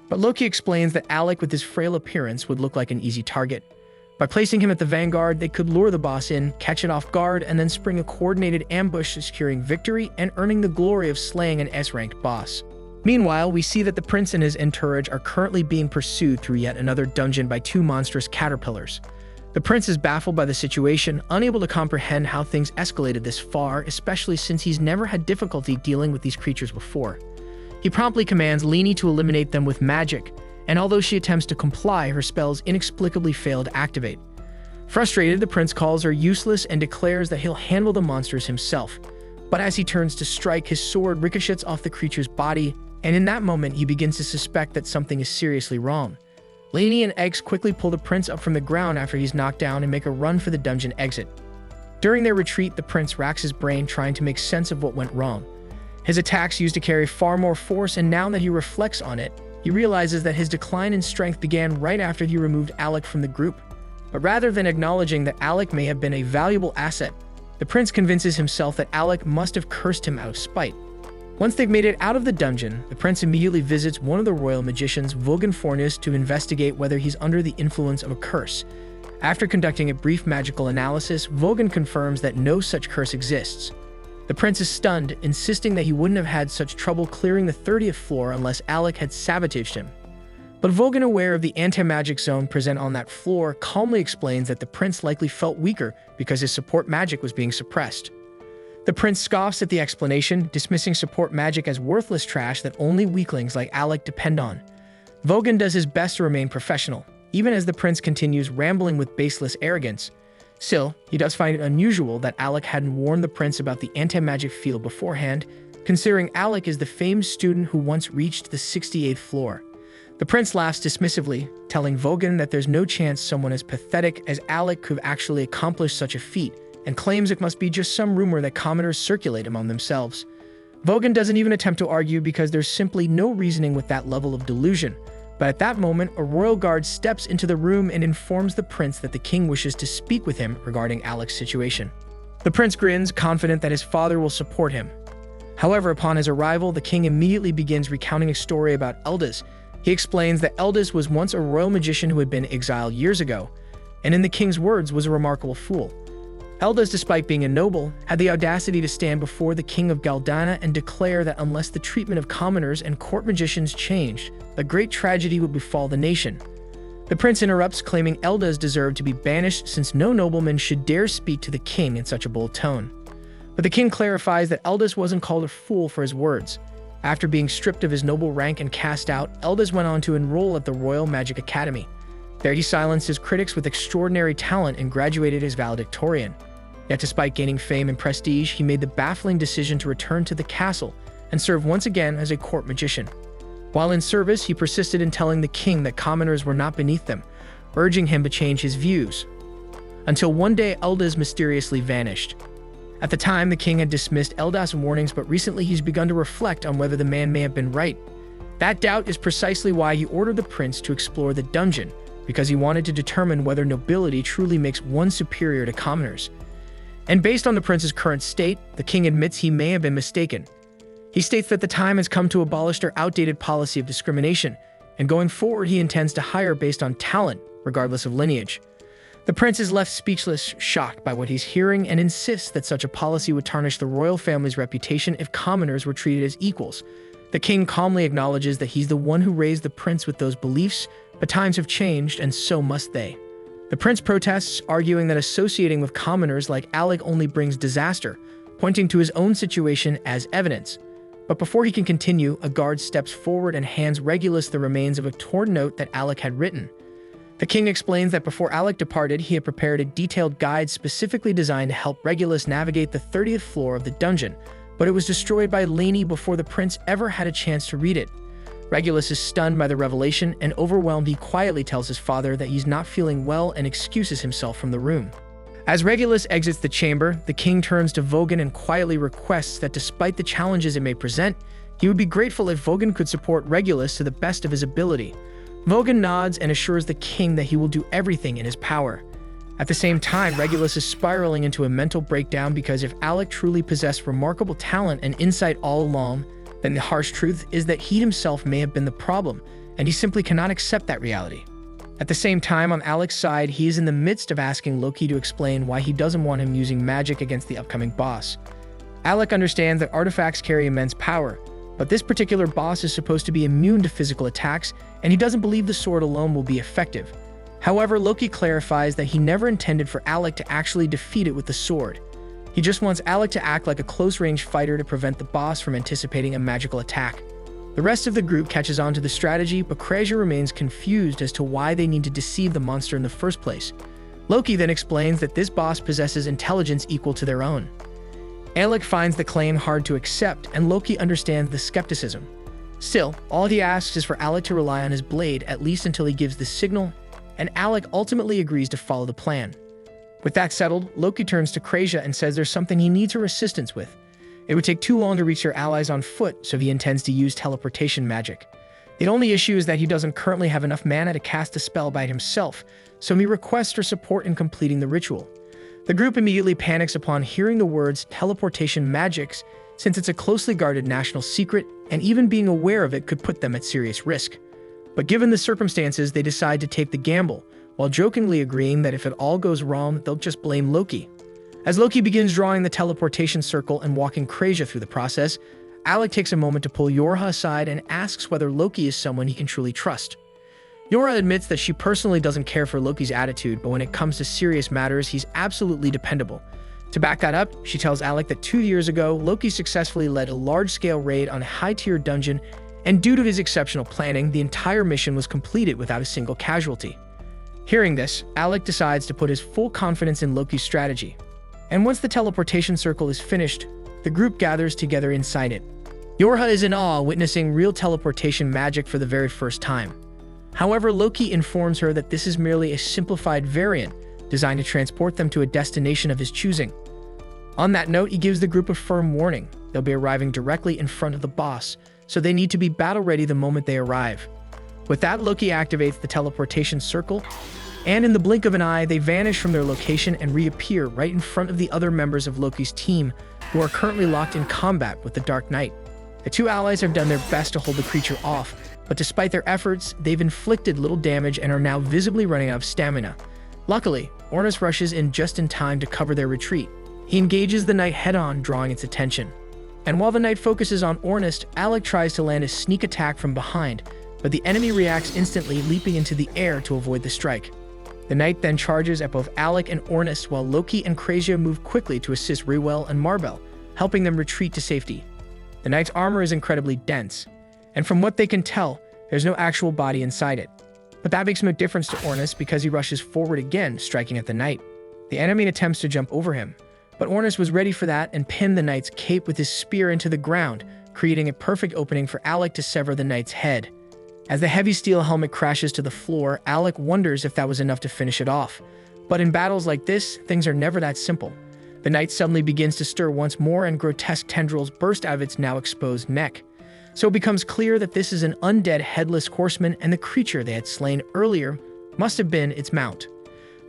But Loki explains that Alec, with his frail appearance, would look like an easy target. By placing him at the vanguard, they could lure the boss in, catch it off guard, and then spring a coordinated ambush, securing victory and earning the glory of slaying an S-ranked boss. Meanwhile, we see that the prince and his entourage are currently being pursued through yet another dungeon by 2 monstrous caterpillars. The prince is baffled by the situation, unable to comprehend how things escalated this far, especially since he's never had difficulty dealing with these creatures before. He promptly commands Leni to eliminate them with magic, and although she attempts to comply, her spells inexplicably fail to activate. Frustrated, the prince calls her useless and declares that he'll handle the monsters himself. But as he turns to strike, his sword ricochets off the creature's body, and in that moment he begins to suspect that something is seriously wrong. Leni and Eggs quickly pull the prince up from the ground after he's knocked down and make a run for the dungeon exit. During their retreat, the prince racks his brain trying to make sense of what went wrong. His attacks used to carry far more force, and now that he reflects on it, he realizes that his decline in strength began right after he removed Alec from the group. But rather than acknowledging that Alec may have been a valuable asset, the prince convinces himself that Alec must have cursed him out of spite. Once they've made it out of the dungeon, the prince immediately visits one of the royal magicians, Vogan Fornius, to investigate whether he's under the influence of a curse. After conducting a brief magical analysis, Vogan confirms that no such curse exists. The prince is stunned, insisting that he wouldn't have had such trouble clearing the 30th floor unless Alec had sabotaged him. But Vogan, aware of the anti-magic zone present on that floor, calmly explains that the prince likely felt weaker because his support magic was being suppressed. The prince scoffs at the explanation, dismissing support magic as worthless trash that only weaklings like Alec depend on. Vogan does his best to remain professional, even as the prince continues rambling with baseless arrogance. Still, he does find it unusual that Alec hadn't warned the prince about the anti-magic field beforehand, considering Alec is the famed student who once reached the 68th floor. The prince laughs dismissively, telling Vogan that there's no chance someone as pathetic as Alec could actually accomplish such a feat, and claims it must be just some rumor that commoners circulate among themselves. Vogan doesn't even attempt to argue because there's simply no reasoning with that level of delusion. But at that moment, a royal guard steps into the room and informs the prince that the king wishes to speak with him regarding Alec's situation. The prince grins, confident that his father will support him. However, upon his arrival, the king immediately begins recounting a story about Eldas, He explains that Eldest was once a royal magician who had been exiled years ago, and in the king's words was a remarkable fool. Eldest, despite being a noble, had the audacity to stand before the king of Galdana and declare that unless the treatment of commoners and court magicians changed, a great tragedy would befall the nation. The prince interrupts, claiming Eldest deserved to be banished since no nobleman should dare speak to the king in such a bold tone. But the king clarifies that Eldest wasn't called a fool for his words. After being stripped of his noble rank and cast out, Eldest went on to enroll at the Royal Magic Academy. There he silenced his critics with extraordinary talent and graduated as valedictorian. Yet despite gaining fame and prestige, he made the baffling decision to return to the castle and serve once again as a court magician. While in service, he persisted in telling the king that commoners were not beneath them, urging him to change his views. Until one day, Eldest mysteriously vanished. At the time, the king had dismissed Eldest's warnings, but recently he's begun to reflect on whether the man may have been right. That doubt is precisely why he ordered the prince to explore the dungeon, because he wanted to determine whether nobility truly makes one superior to commoners. And based on the prince's current state, the king admits he may have been mistaken. He states that the time has come to abolish their outdated policy of discrimination, and going forward he intends to hire based on talent, regardless of lineage. The prince is left speechless, shocked by what he's hearing, and insists that such a policy would tarnish the royal family's reputation if commoners were treated as equals. The king calmly acknowledges that he's the one who raised the prince with those beliefs, but times have changed, and so must they. The prince protests, arguing that associating with commoners like Alec only brings disaster, pointing to his own situation as evidence. But before he can continue, a guard steps forward and hands Regulus the remains of a torn note that Alec had written. The king explains that before Alec departed, he had prepared a detailed guide specifically designed to help Regulus navigate the 30th floor of the dungeon, but it was destroyed by Laney before the prince ever had a chance to read it. Regulus is stunned by the revelation, and overwhelmed, he quietly tells his father that he's not feeling well and excuses himself from the room. As Regulus exits the chamber, the king turns to Vogan and quietly requests that despite the challenges it may present, he would be grateful if Vogan could support Regulus to the best of his ability. Vogan nods and assures the king that he will do everything in his power. At the same time, Regulus is spiraling into a mental breakdown because if Alec truly possessed remarkable talent and insight all along, then the harsh truth is that he himself may have been the problem, and he simply cannot accept that reality. At the same time, on Alec's side, he is in the midst of asking Loki to explain why he doesn't want him using magic against the upcoming boss. Alec understands that artifacts carry immense power, but this particular boss is supposed to be immune to physical attacks, and he doesn't believe the sword alone will be effective. However, Loki clarifies that he never intended for Alec to actually defeat it with the sword. He just wants Alec to act like a close-range fighter to prevent the boss from anticipating a magical attack. The rest of the group catches on to the strategy, but Kreja remains confused as to why they need to deceive the monster in the first place. Loki then explains that this boss possesses intelligence equal to their own. Alec finds the claim hard to accept, and Loki understands the skepticism. Still, all he asks is for Alec to rely on his blade, at least until he gives the signal, and Alec ultimately agrees to follow the plan. With that settled, Loki turns to Kreja and says there's something he needs her assistance with. It would take too long to reach their allies on foot, so he intends to use teleportation magic. The only issue is that he doesn't currently have enough mana to cast a spell by himself, so he requests her support in completing the ritual. The group immediately panics upon hearing the words teleportation magics, since it's a closely guarded national secret, and even being aware of it could put them at serious risk. But given the circumstances, they decide to take the gamble, while jokingly agreeing that if it all goes wrong, they'll just blame Loki. As Loki begins drawing the teleportation circle and walking Kreja through the process, Alec takes a moment to pull Yorha aside and asks whether Loki is someone he can truly trust. Yorha admits that she personally doesn't care for Loki's attitude, but when it comes to serious matters, he's absolutely dependable. To back that up, she tells Alec that 2 years ago, Loki successfully led a large-scale raid on a high-tier dungeon, and due to his exceptional planning, the entire mission was completed without a single casualty. Hearing this, Alec decides to put his full confidence in Loki's strategy. And once the teleportation circle is finished, the group gathers together inside it. Yorha is in awe, witnessing real teleportation magic for the very first time. However, Loki informs her that this is merely a simplified variant designed to transport them to a destination of his choosing. On that note, he gives the group a firm warning. They'll be arriving directly in front of the boss, so they need to be battle-ready the moment they arrive. With that, Loki activates the teleportation circle, and in the blink of an eye, they vanish from their location and reappear right in front of the other members of Loki's team, who are currently locked in combat with the Dark Knight. The two allies have done their best to hold the creature off, But despite their efforts, they've inflicted little damage and are now visibly running out of stamina. Luckily, Ornus rushes in just in time to cover their retreat. He engages the knight head-on, drawing its attention. And while the knight focuses on Ornus, Alec tries to land a sneak attack from behind, but the enemy reacts instantly, leaping into the air to avoid the strike. The knight then charges at both Alec and Ornus, while Loki and Krasia move quickly to assist Rewell and Marbell, helping them retreat to safety. The knight's armor is incredibly dense, and from what they can tell, there's no actual body inside it. But that makes no difference to Ornus because he rushes forward again, striking at the knight. The enemy attempts to jump over him, but Ornus was ready for that and pinned the knight's cape with his spear into the ground, creating a perfect opening for Alec to sever the knight's head. As the heavy steel helmet crashes to the floor, Alec wonders if that was enough to finish it off. But in battles like this, things are never that simple. The knight suddenly begins to stir once more and grotesque tendrils burst out of its now exposed neck. So it becomes clear that this is an undead headless horseman, and the creature they had slain earlier must have been its mount.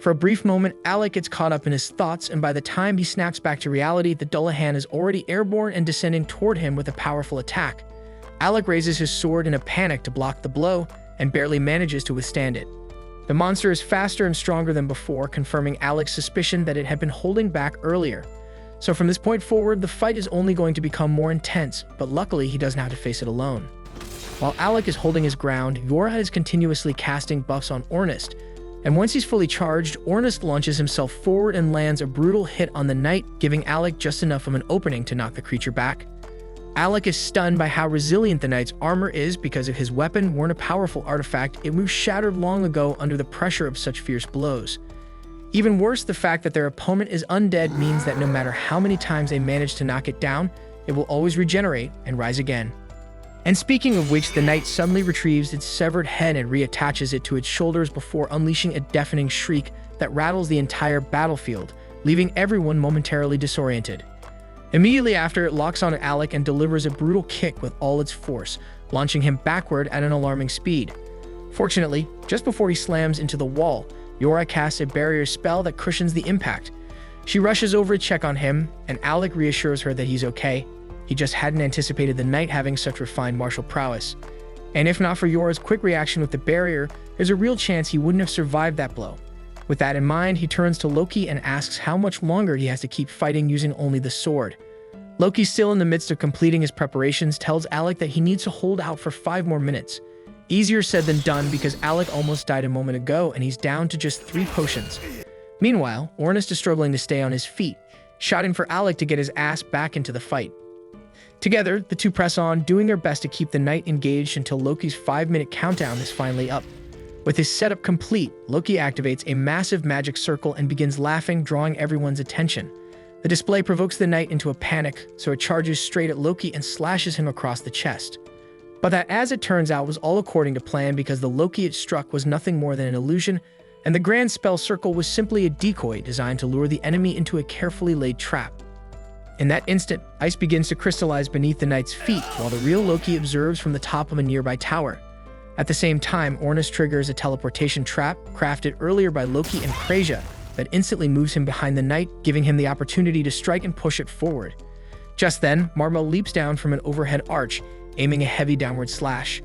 For a brief moment, Alec gets caught up in his thoughts, and by the time he snaps back to reality, the Dullahan is already airborne and descending toward him with a powerful attack. Alec raises his sword in a panic to block the blow, and barely manages to withstand it. The monster is faster and stronger than before, confirming Alec's suspicion that it had been holding back earlier. So from this point forward, the fight is only going to become more intense, but luckily he doesn't have to face it alone. While Alec is holding his ground, Yorha is continuously casting buffs on Ornus, and once he's fully charged, Ornus launches himself forward and lands a brutal hit on the knight, giving Alec just enough of an opening to knock the creature back. Alec is stunned by how resilient the knight's armor is because if his weapon weren't a powerful artifact, it would have shattered long ago under the pressure of such fierce blows. Even worse, the fact that their opponent is undead means that no matter how many times they manage to knock it down, it will always regenerate and rise again. And speaking of which, the knight suddenly retrieves its severed head and reattaches it to its shoulders before unleashing a deafening shriek that rattles the entire battlefield, leaving everyone momentarily disoriented. Immediately after, it locks on Alec and delivers a brutal kick with all its force, launching him backward at an alarming speed. Fortunately, just before he slams into the wall, Yorha casts a barrier spell that cushions the impact. She rushes over to check on him, and Alec reassures her that he's okay. He just hadn't anticipated the knight having such refined martial prowess. And if not for Yorha's quick reaction with the barrier, there's a real chance he wouldn't have survived that blow. With that in mind, he turns to Loki and asks how much longer he has to keep fighting using only the sword. Loki, still in the midst of completing his preparations, tells Alec that he needs to hold out for 5 more minutes. Easier said than done because Alec almost died a moment ago and he's down to just 3 potions. Meanwhile, Ornus is struggling to stay on his feet, shouting for Alec to get his ass back into the fight. Together, the two press on, doing their best to keep the knight engaged until Loki's 5-minute countdown is finally up. With his setup complete, Loki activates a massive magic circle and begins laughing, drawing everyone's attention. The display provokes the knight into a panic, so it charges straight at Loki and slashes him across the chest. But that, as it turns out, was all according to plan because the Loki it struck was nothing more than an illusion, and the grand spell circle was simply a decoy designed to lure the enemy into a carefully laid trap. In that instant, ice begins to crystallize beneath the knight's feet while the real Loki observes from the top of a nearby tower. At the same time, Ornus triggers a teleportation trap crafted earlier by Loki and Krasia that instantly moves him behind the knight, giving him the opportunity to strike and push it forward. Just then, Marbell leaps down from an overhead arch, aiming a heavy downward slash.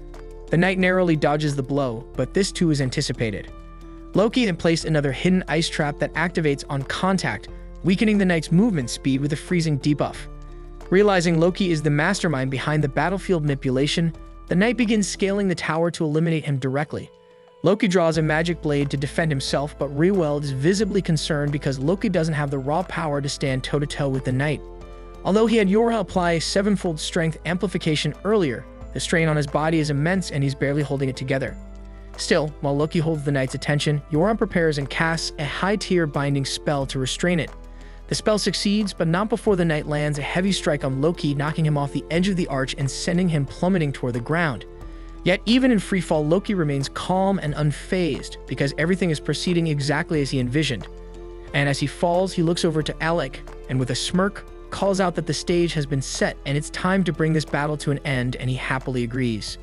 The knight narrowly dodges the blow, but this too is anticipated. Loki then placed another hidden ice trap that activates on contact, weakening the knight's movement speed with a freezing debuff. Realizing Loki is the mastermind behind the battlefield manipulation, the knight begins scaling the tower to eliminate him directly. Loki draws a magic blade to defend himself, but Rewell is visibly concerned because Loki doesn't have the raw power to stand toe-to-toe with the knight. Although he had Yorha apply a 7-fold strength amplification earlier, the strain on his body is immense and he's barely holding it together. Still, while Loki holds the knight's attention, Yorha prepares and casts a high-tier binding spell to restrain it. The spell succeeds, but not before the knight lands a heavy strike on Loki, knocking him off the edge of the arch and sending him plummeting toward the ground. Yet even in freefall, Loki remains calm and unfazed because everything is proceeding exactly as he envisioned. And as he falls, he looks over to Alec and with a smirk, calls out that the stage has been set and it's time to bring this battle to an end, and he happily agrees.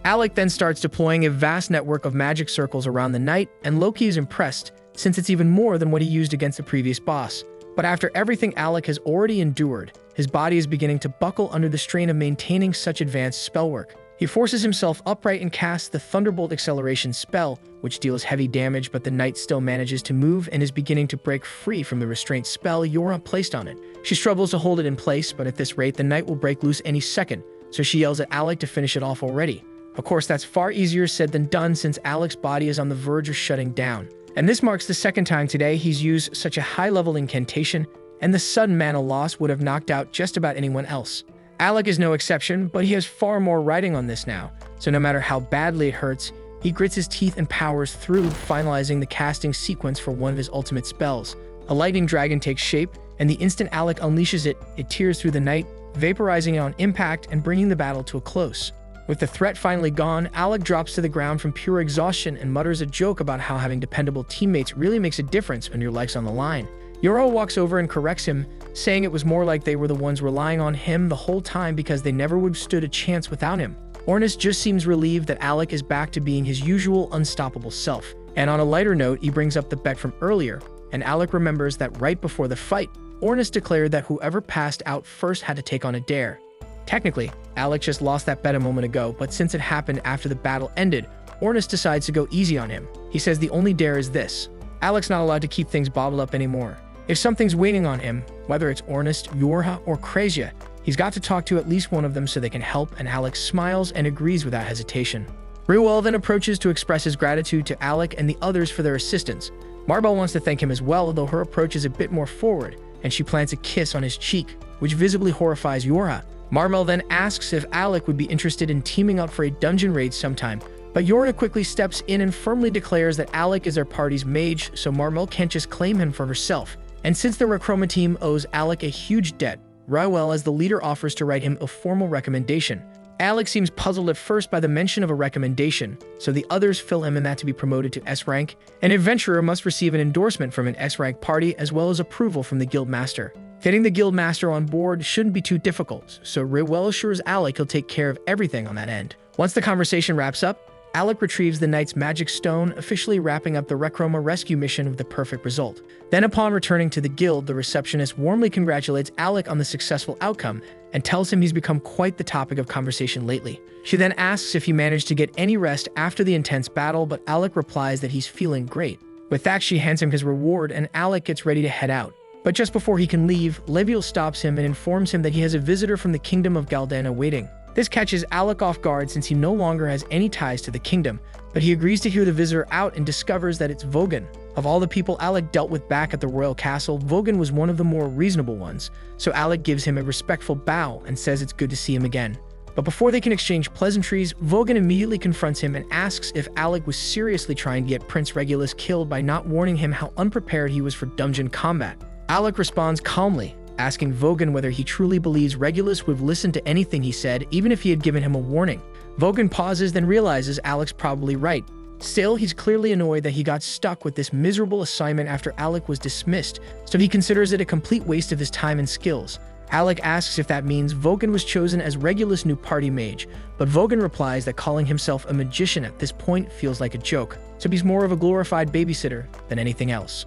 Alec then starts deploying a vast network of magic circles around the knight, and Loki is impressed since it's even more than what he used against the previous boss. But after everything Alec has already endured, his body is beginning to buckle under the strain of maintaining such advanced spellwork. He forces himself upright and casts the Thunderbolt Acceleration spell, which deals heavy damage, but the knight still manages to move and is beginning to break free from the restraint spell Yora placed on it. She struggles to hold it in place, but at this rate, the knight will break loose any second, so she yells at Alec to finish it off already. Of course, that's far easier said than done since Alec's body is on the verge of shutting down. And this marks the second time today he's used such a high-level incantation, and the sudden mana loss would have knocked out just about anyone else. Alec is no exception, but he has far more riding on this now, so no matter how badly it hurts, he grits his teeth and powers through, finalizing the casting sequence for one of his ultimate spells. A lightning dragon takes shape, and the instant Alec unleashes it, it tears through the knight, vaporizing it on impact and bringing the battle to a close. With the threat finally gone, Alec drops to the ground from pure exhaustion and mutters a joke about how having dependable teammates really makes a difference when your life's on the line. Yoro walks over and corrects him, saying it was more like they were the ones relying on him the whole time because they never would have stood a chance without him. Ornis just seems relieved that Alec is back to being his usual unstoppable self. And on a lighter note, he brings up the bet from earlier, and Alec remembers that right before the fight, Ornis declared that whoever passed out first had to take on a dare. Technically, Alec just lost that bet a moment ago, but since it happened after the battle ended, Ornis decides to go easy on him. He says the only dare is this. Alec's not allowed to keep things bottled up anymore. If something's waiting on him, whether it's Ornis, Yorha, or Krazia, he's got to talk to at least one of them so they can help, and Alec smiles and agrees without hesitation. Ruel then approaches to express his gratitude to Alec and the others for their assistance. Marbell wants to thank him as well, though her approach is a bit more forward, and she plants a kiss on his cheek, which visibly horrifies Yorha. Marbell then asks if Alec would be interested in teaming up for a dungeon raid sometime, but Yorha quickly steps in and firmly declares that Alec is their party's mage, so Marbell can't just claim him for herself. And since the Rechroma team owes Alec a huge debt, Ruel as the leader offers to write him a formal recommendation. Alec seems puzzled at first by the mention of a recommendation, so the others fill him in that to be promoted to S rank. An adventurer must receive an endorsement from an S rank party as well as approval from the guild master. Getting the guild master on board shouldn't be too difficult, so Ruel assures Alec he'll take care of everything on that end. Once the conversation wraps up, Alec retrieves the knight's magic stone, officially wrapping up the Rechroma rescue mission with the perfect result. Then upon returning to the guild, the receptionist warmly congratulates Alec on the successful outcome and tells him he's become quite the topic of conversation lately. She then asks if he managed to get any rest after the intense battle, but Alec replies that he's feeling great. With that, she hands him his reward and Alec gets ready to head out. But just before he can leave, Leviel stops him and informs him that he has a visitor from the kingdom of Galdana waiting. This catches Alec off guard since he no longer has any ties to the kingdom, but he agrees to hear the visitor out and discovers that it's Vogan. Of all the people Alec dealt with back at the royal castle, Vogan was one of the more reasonable ones, so Alec gives him a respectful bow and says it's good to see him again. But before they can exchange pleasantries, Vogan immediately confronts him and asks if Alec was seriously trying to get Prince Regulus killed by not warning him how unprepared he was for dungeon combat. Alec responds calmly, asking Vogan whether he truly believes Regulus would have listened to anything he said, even if he had given him a warning. Vogan pauses, then realizes Alec's probably right. Still, he's clearly annoyed that he got stuck with this miserable assignment after Alec was dismissed, so he considers it a complete waste of his time and skills. Alec asks if that means Vogan was chosen as Regulus' new party mage, but Vogan replies that calling himself a magician at this point feels like a joke, so he's more of a glorified babysitter than anything else.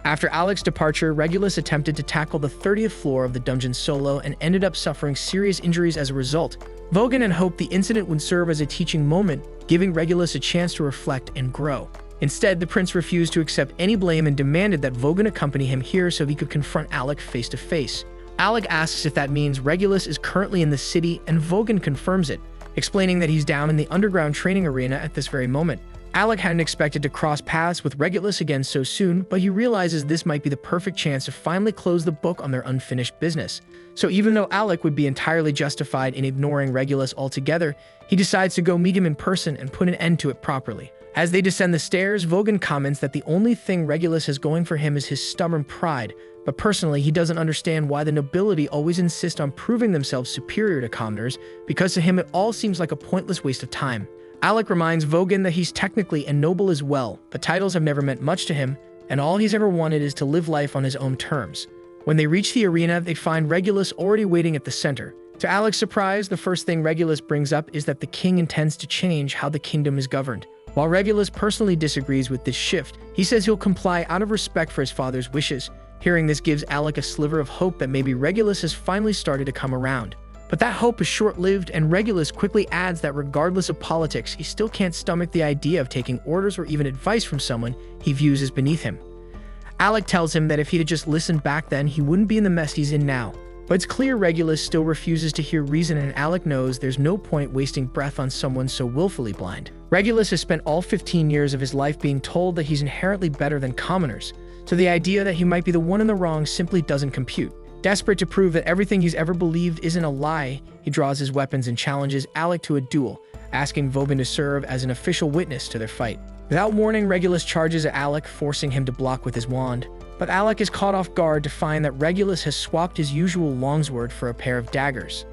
After Alec's departure, Regulus attempted to tackle the 30th floor of the dungeon solo and ended up suffering serious injuries as a result. Vogan had hoped the incident would serve as a teaching moment, giving Regulus a chance to reflect and grow. Instead, the prince refused to accept any blame and demanded that Vogan accompany him here so he could confront Alec face to face. Alec asks if that means Regulus is currently in the city, and Vogan confirms it, explaining that he's down in the underground training arena at this very moment. Alec hadn't expected to cross paths with Regulus again so soon, but he realizes this might be the perfect chance to finally close the book on their unfinished business. So even though Alec would be entirely justified in ignoring Regulus altogether, he decides to go meet him in person and put an end to it properly. As they descend the stairs, Vogan comments that the only thing Regulus has going for him is his stubborn pride, but personally he doesn't understand why the nobility always insist on proving themselves superior to commoners, because to him it all seems like a pointless waste of time. Alec reminds Vogan that he's technically a noble as well, but titles have never meant much to him, and all he's ever wanted is to live life on his own terms. When they reach the arena, they find Regulus already waiting at the center. To Alec's surprise, the first thing Regulus brings up is that the king intends to change how the kingdom is governed. While Regulus personally disagrees with this shift, he says he'll comply out of respect for his father's wishes. Hearing this gives Alec a sliver of hope that maybe Regulus has finally started to come around. But that hope is short-lived, and Regulus quickly adds that regardless of politics, he still can't stomach the idea of taking orders or even advice from someone he views as beneath him. Alec tells him that if he'd just listened back then, he wouldn't be in the mess he's in now. But it's clear Regulus still refuses to hear reason, and Alec knows there's no point wasting breath on someone so willfully blind. Regulus has spent all 15 years of his life being told that he's inherently better than commoners, so the idea that he might be the one in the wrong simply doesn't compute. Desperate to prove that everything he's ever believed isn't a lie, he draws his weapons and challenges Alec to a duel, asking Vogan to serve as an official witness to their fight. Without warning, Regulus charges at Alec, forcing him to block with his wand. But Alec is caught off guard to find that Regulus has swapped his usual longsword for a pair of daggers.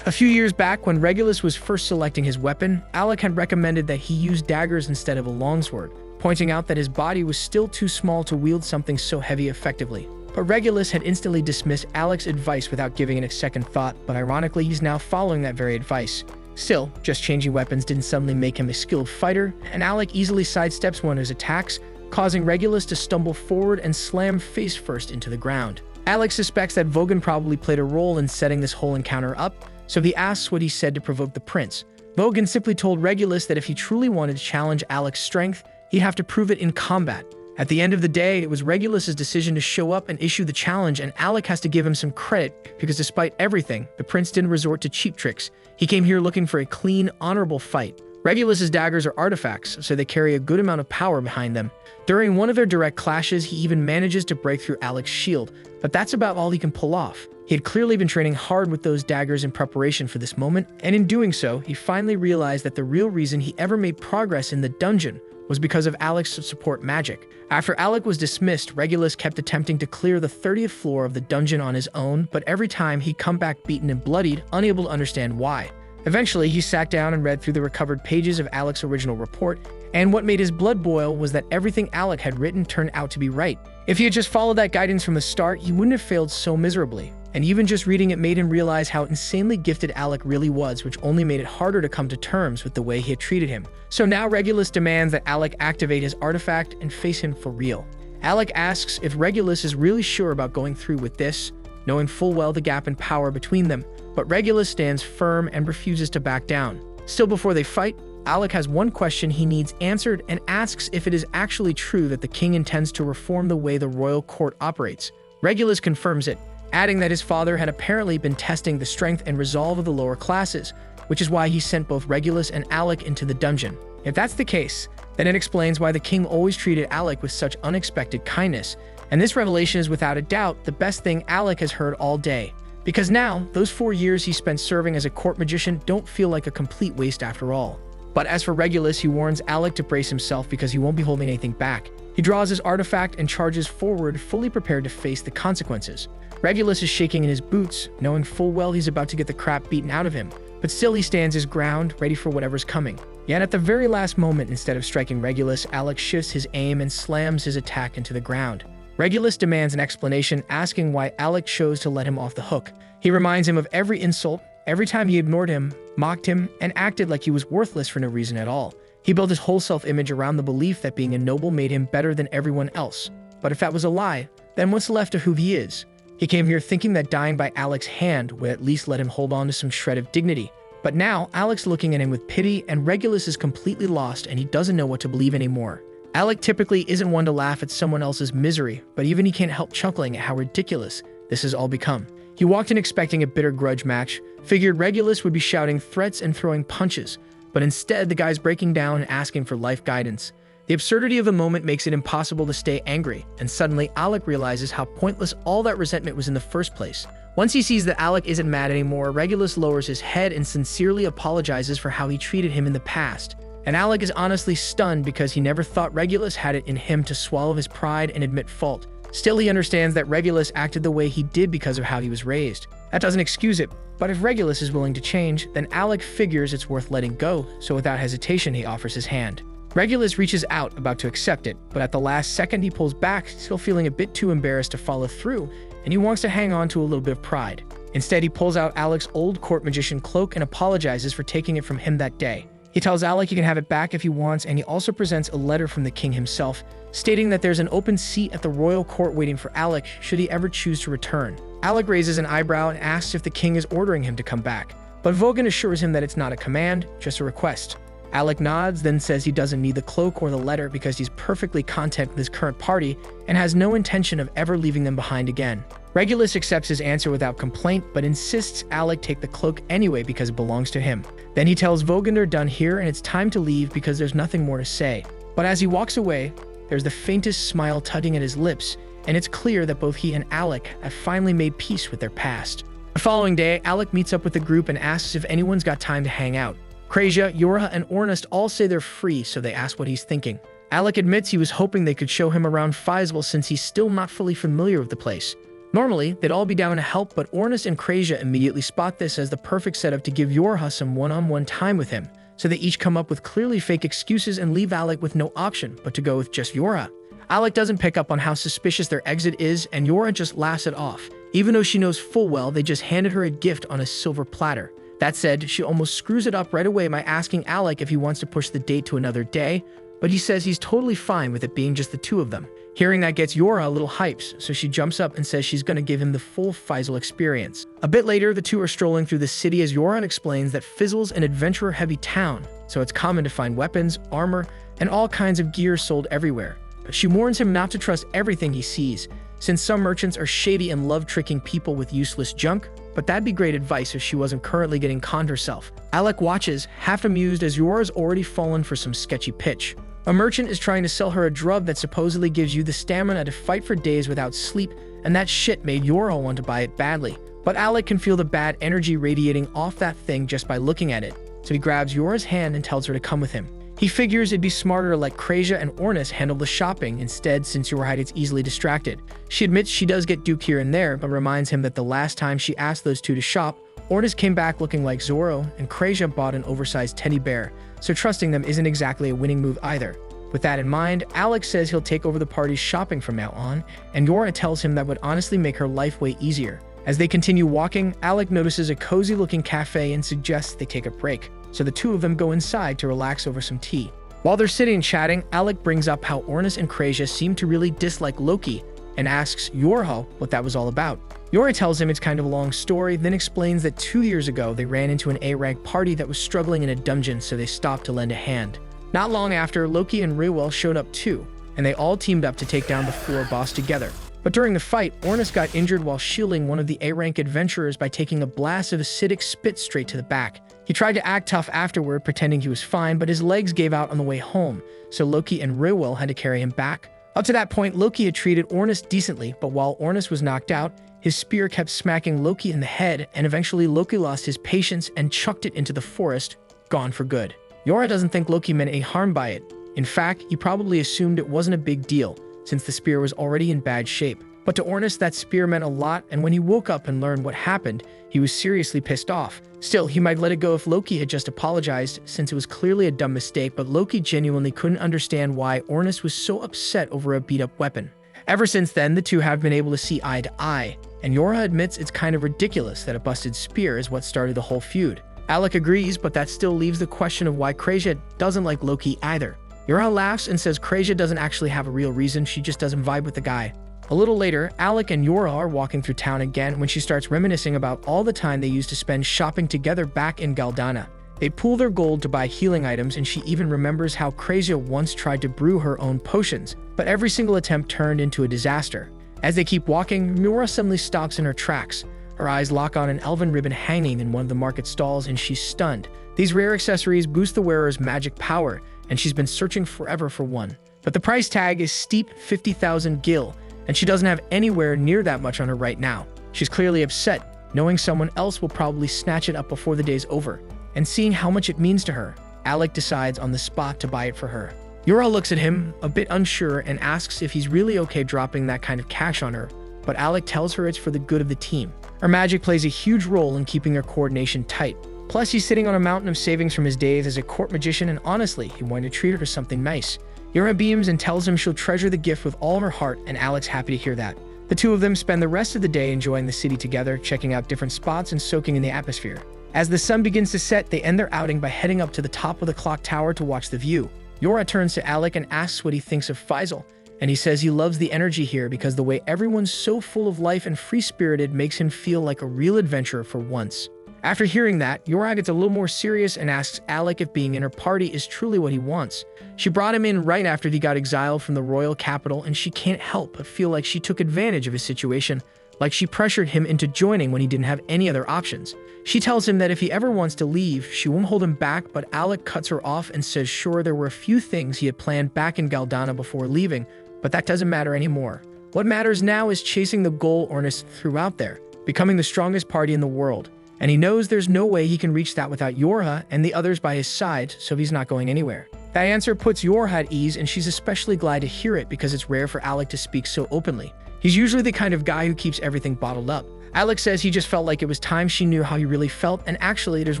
A few years back, when Regulus was first selecting his weapon, Alec had recommended that he use daggers instead of a longsword, pointing out that his body was still too small to wield something so heavy effectively. But Regulus had instantly dismissed Alec's advice without giving it a second thought, but ironically he's now following that very advice. Still, just changing weapons didn't suddenly make him a skilled fighter, and Alec easily sidesteps one of his attacks, causing Regulus to stumble forward and slam face first into the ground. Alec suspects that Vogan probably played a role in setting this whole encounter up, so he asks what he said to provoke the prince. Vogan simply told Regulus that if he truly wanted to challenge Alec's strength, he'd have to prove it in combat. At the end of the day, it was Regulus' decision to show up and issue the challenge, and Alec has to give him some credit, because despite everything, the prince didn't resort to cheap tricks. He came here looking for a clean, honorable fight. Regulus' daggers are artifacts, so they carry a good amount of power behind them. During one of their direct clashes, he even manages to break through Alec's shield, but that's about all he can pull off. He had clearly been training hard with those daggers in preparation for this moment, and in doing so, he finally realized that the real reason he ever made progress in the dungeon was because of Alec's support magic. After Alec was dismissed, Regulus kept attempting to clear the 30th floor of the dungeon on his own, but every time he'd come back beaten and bloodied, unable to understand why. Eventually, he sat down and read through the recovered pages of Alec's original report, and what made his blood boil was that everything Alec had written turned out to be right. If he had just followed that guidance from the start, he wouldn't have failed so miserably. And even just reading it made him realize how insanely gifted Alec really was, which only made it harder to come to terms with the way he had treated him. So now Regulus demands that Alec activate his artifact and face him for real. Alec asks if Regulus is really sure about going through with this, knowing full well the gap in power between them, but Regulus stands firm and refuses to back down. Still before they fight, Alec has one question he needs answered and asks if it is actually true that the king intends to reform the way the royal court operates. Regulus confirms it, adding that his father had apparently been testing the strength and resolve of the lower classes, which is why he sent both Regulus and Alec into the dungeon. If that's the case, then it explains why the king always treated Alec with such unexpected kindness, and this revelation is without a doubt the best thing Alec has heard all day. Because now, those 4 years he spent serving as a court magician don't feel like a complete waste after all. But as for Regulus, he warns Alec to brace himself because he won't be holding anything back. He draws his artifact and charges forward, fully prepared to face the consequences. Regulus is shaking in his boots, knowing full well he's about to get the crap beaten out of him, but still he stands his ground, ready for whatever's coming. Yet at the very last moment, instead of striking Regulus, Alec shifts his aim and slams his attack into the ground. Regulus demands an explanation, asking why Alec chose to let him off the hook. He reminds him of every insult, every time he ignored him, mocked him, and acted like he was worthless for no reason at all. He built his whole self-image around the belief that being a noble made him better than everyone else. But if that was a lie, then what's left of who he is? He came here thinking that dying by Alec's hand would at least let him hold on to some shred of dignity. But now, Alec's looking at him with pity, and Regulus is completely lost and he doesn't know what to believe anymore. Alec typically isn't one to laugh at someone else's misery, but even he can't help chuckling at how ridiculous this has all become. He walked in expecting a bitter grudge match, figured Regulus would be shouting threats and throwing punches, but instead the guy's breaking down and asking for life guidance. The absurdity of the moment makes it impossible to stay angry, and suddenly Alec realizes how pointless all that resentment was in the first place. Once he sees that Alec isn't mad anymore, Regulus lowers his head and sincerely apologizes for how he treated him in the past. And Alec is honestly stunned because he never thought Regulus had it in him to swallow his pride and admit fault. Still, he understands that Regulus acted the way he did because of how he was raised. That doesn't excuse it, but if Regulus is willing to change, then Alec figures it's worth letting go, so without hesitation he offers his hand. Regulus reaches out, about to accept it, but at the last second he pulls back, still feeling a bit too embarrassed to follow through, and he wants to hang on to a little bit of pride. Instead, he pulls out Alec's old court magician cloak and apologizes for taking it from him that day. He tells Alec he can have it back if he wants, and he also presents a letter from the king himself, stating that there's an open seat at the royal court waiting for Alec should he ever choose to return. Alec raises an eyebrow and asks if the king is ordering him to come back, but Vogan assures him that it's not a command, just a request. Alec nods, then says he doesn't need the cloak or the letter because he's perfectly content with his current party and has no intention of ever leaving them behind again. Regulus accepts his answer without complaint, but insists Alec take the cloak anyway because it belongs to him. Then he tells Vogan they're done here and it's time to leave because there's nothing more to say. But as he walks away, there's the faintest smile tugging at his lips, and it's clear that both he and Alec have finally made peace with their past. The following day, Alec meets up with the group and asks if anyone's got time to hang out. Krasia, Yorha, and Ornest all say they're free, so they ask what he's thinking. Alec admits he was hoping they could show him around Faisal since he's still not fully familiar with the place. Normally, they'd all be down to help, but Ornest and Krasia immediately spot this as the perfect setup to give Yorha some one-on-one time with him, so they each come up with clearly fake excuses and leave Alec with no option but to go with just Yorha. Alec doesn't pick up on how suspicious their exit is, and Yorha just laughs it off, even though she knows full well they just handed her a gift on a silver platter. That said, she almost screws it up right away by asking Alec if he wants to push the date to another day, but he says he's totally fine with it being just the two of them. Hearing that gets Yorha a little hyped, so she jumps up and says she's going to give him the full Faisal experience. A bit later, the two are strolling through the city as Yorha explains that Fizzle's an adventurer-heavy town, so it's common to find weapons, armor, and all kinds of gear sold everywhere. But she warns him not to trust everything he sees, since some merchants are shady and love tricking people with useless junk, but that'd be great advice if she wasn't currently getting conned herself. Alec watches, half amused as Yorha's already fallen for some sketchy pitch. A merchant is trying to sell her a drug that supposedly gives you the stamina to fight for days without sleep, and that shit made Yorha want to buy it badly. But Alec can feel the bad energy radiating off that thing just by looking at it, so he grabs Yorha's hand and tells her to come with him. He figures it'd be smarter to let Krasia and Ornest handle the shopping instead since Yorha gets easily distracted. She admits she does get Duke here and there, but reminds him that the last time she asked those two to shop, Ornest came back looking like Zoro, and Krasia bought an oversized teddy bear, so trusting them isn't exactly a winning move either. With that in mind, Alex says he'll take over the party's shopping from now on, and Yorha tells him that would honestly make her life way easier. As they continue walking, Alec notices a cozy-looking cafe and suggests they take a break, so the two of them go inside to relax over some tea. While they're sitting and chatting, Alec brings up how Ornest and Krasia seem to really dislike Loki, and asks Yorha what that was all about. Yorha tells him it's kind of a long story, then explains that 2 years ago they ran into an A-rank party that was struggling in a dungeon, so they stopped to lend a hand. Not long after, Loki and Rewell showed up too, and they all teamed up to take down the floor boss together. But during the fight, Ornest got injured while shielding one of the A-rank adventurers by taking a blast of acidic spit straight to the back. He tried to act tough afterward, pretending he was fine, but his legs gave out on the way home, so Loki and Rewell had to carry him back. Up to that point, Loki had treated Ornest decently, but while Ornest was knocked out, his spear kept smacking Loki in the head, and eventually Loki lost his patience and chucked it into the forest, gone for good. Yorha doesn't think Loki meant any harm by it. In fact, he probably assumed it wasn't a big deal, since the spear was already in bad shape. But to Ornest, that spear meant a lot, and when he woke up and learned what happened, he was seriously pissed off. Still, he might let it go if Loki had just apologized, since it was clearly a dumb mistake, but Loki genuinely couldn't understand why Ornest was so upset over a beat-up weapon. Ever since then, the two have been able to see eye to eye, and Yorha admits it's kind of ridiculous that a busted spear is what started the whole feud. Alec agrees, but that still leaves the question of why Krasia doesn't like Loki either. Yorha laughs and says Krasia doesn't actually have a real reason, she just doesn't vibe with the guy. A little later, Alec and Yorha are walking through town again when she starts reminiscing about all the time they used to spend shopping together back in Galdana. They pool their gold to buy healing items, and she even remembers how Krasia once tried to brew her own potions, but every single attempt turned into a disaster. As they keep walking, Yorha suddenly stops in her tracks. Her eyes lock on an elven ribbon hanging in one of the market stalls, and she's stunned. These rare accessories boost the wearer's magic power, and she's been searching forever for one. But the price tag is steep 50,000 gil, and she doesn't have anywhere near that much on her right now. She's clearly upset, knowing someone else will probably snatch it up before the day's over. And seeing how much it means to her, Alec decides on the spot to buy it for her. Yorha looks at him, a bit unsure, and asks if he's really okay dropping that kind of cash on her, but Alec tells her it's for the good of the team. Her magic plays a huge role in keeping their coordination tight. Plus, he's sitting on a mountain of savings from his days as a court magician, and honestly, he wanted to treat her to something nice. Yorha beams and tells him she'll treasure the gift with all her heart, and Alec's happy to hear that. The two of them spend the rest of the day enjoying the city together, checking out different spots and soaking in the atmosphere. As the sun begins to set, they end their outing by heading up to the top of the clock tower to watch the view. Yorha turns to Alec and asks what he thinks of Faisal, and he says he loves the energy here because the way everyone's so full of life and free-spirited makes him feel like a real adventurer for once. After hearing that, Yora gets a little more serious and asks Alec if being in her party is truly what he wants. She brought him in right after he got exiled from the royal capital, and she can't help but feel like she took advantage of his situation, like she pressured him into joining when he didn't have any other options. She tells him that if he ever wants to leave, she won't hold him back, but Alec cuts her off and says sure, there were a few things he had planned back in Galdana before leaving, but that doesn't matter anymore. What matters now is chasing the goal Ornis threw out there, becoming the strongest party in the world. And he knows there's no way he can reach that without Yorha and the others by his side, so he's not going anywhere. That answer puts Yorha at ease, and she's especially glad to hear it because it's rare for Alec to speak so openly. He's usually the kind of guy who keeps everything bottled up. Alec says he just felt like it was time she knew how he really felt, and actually there's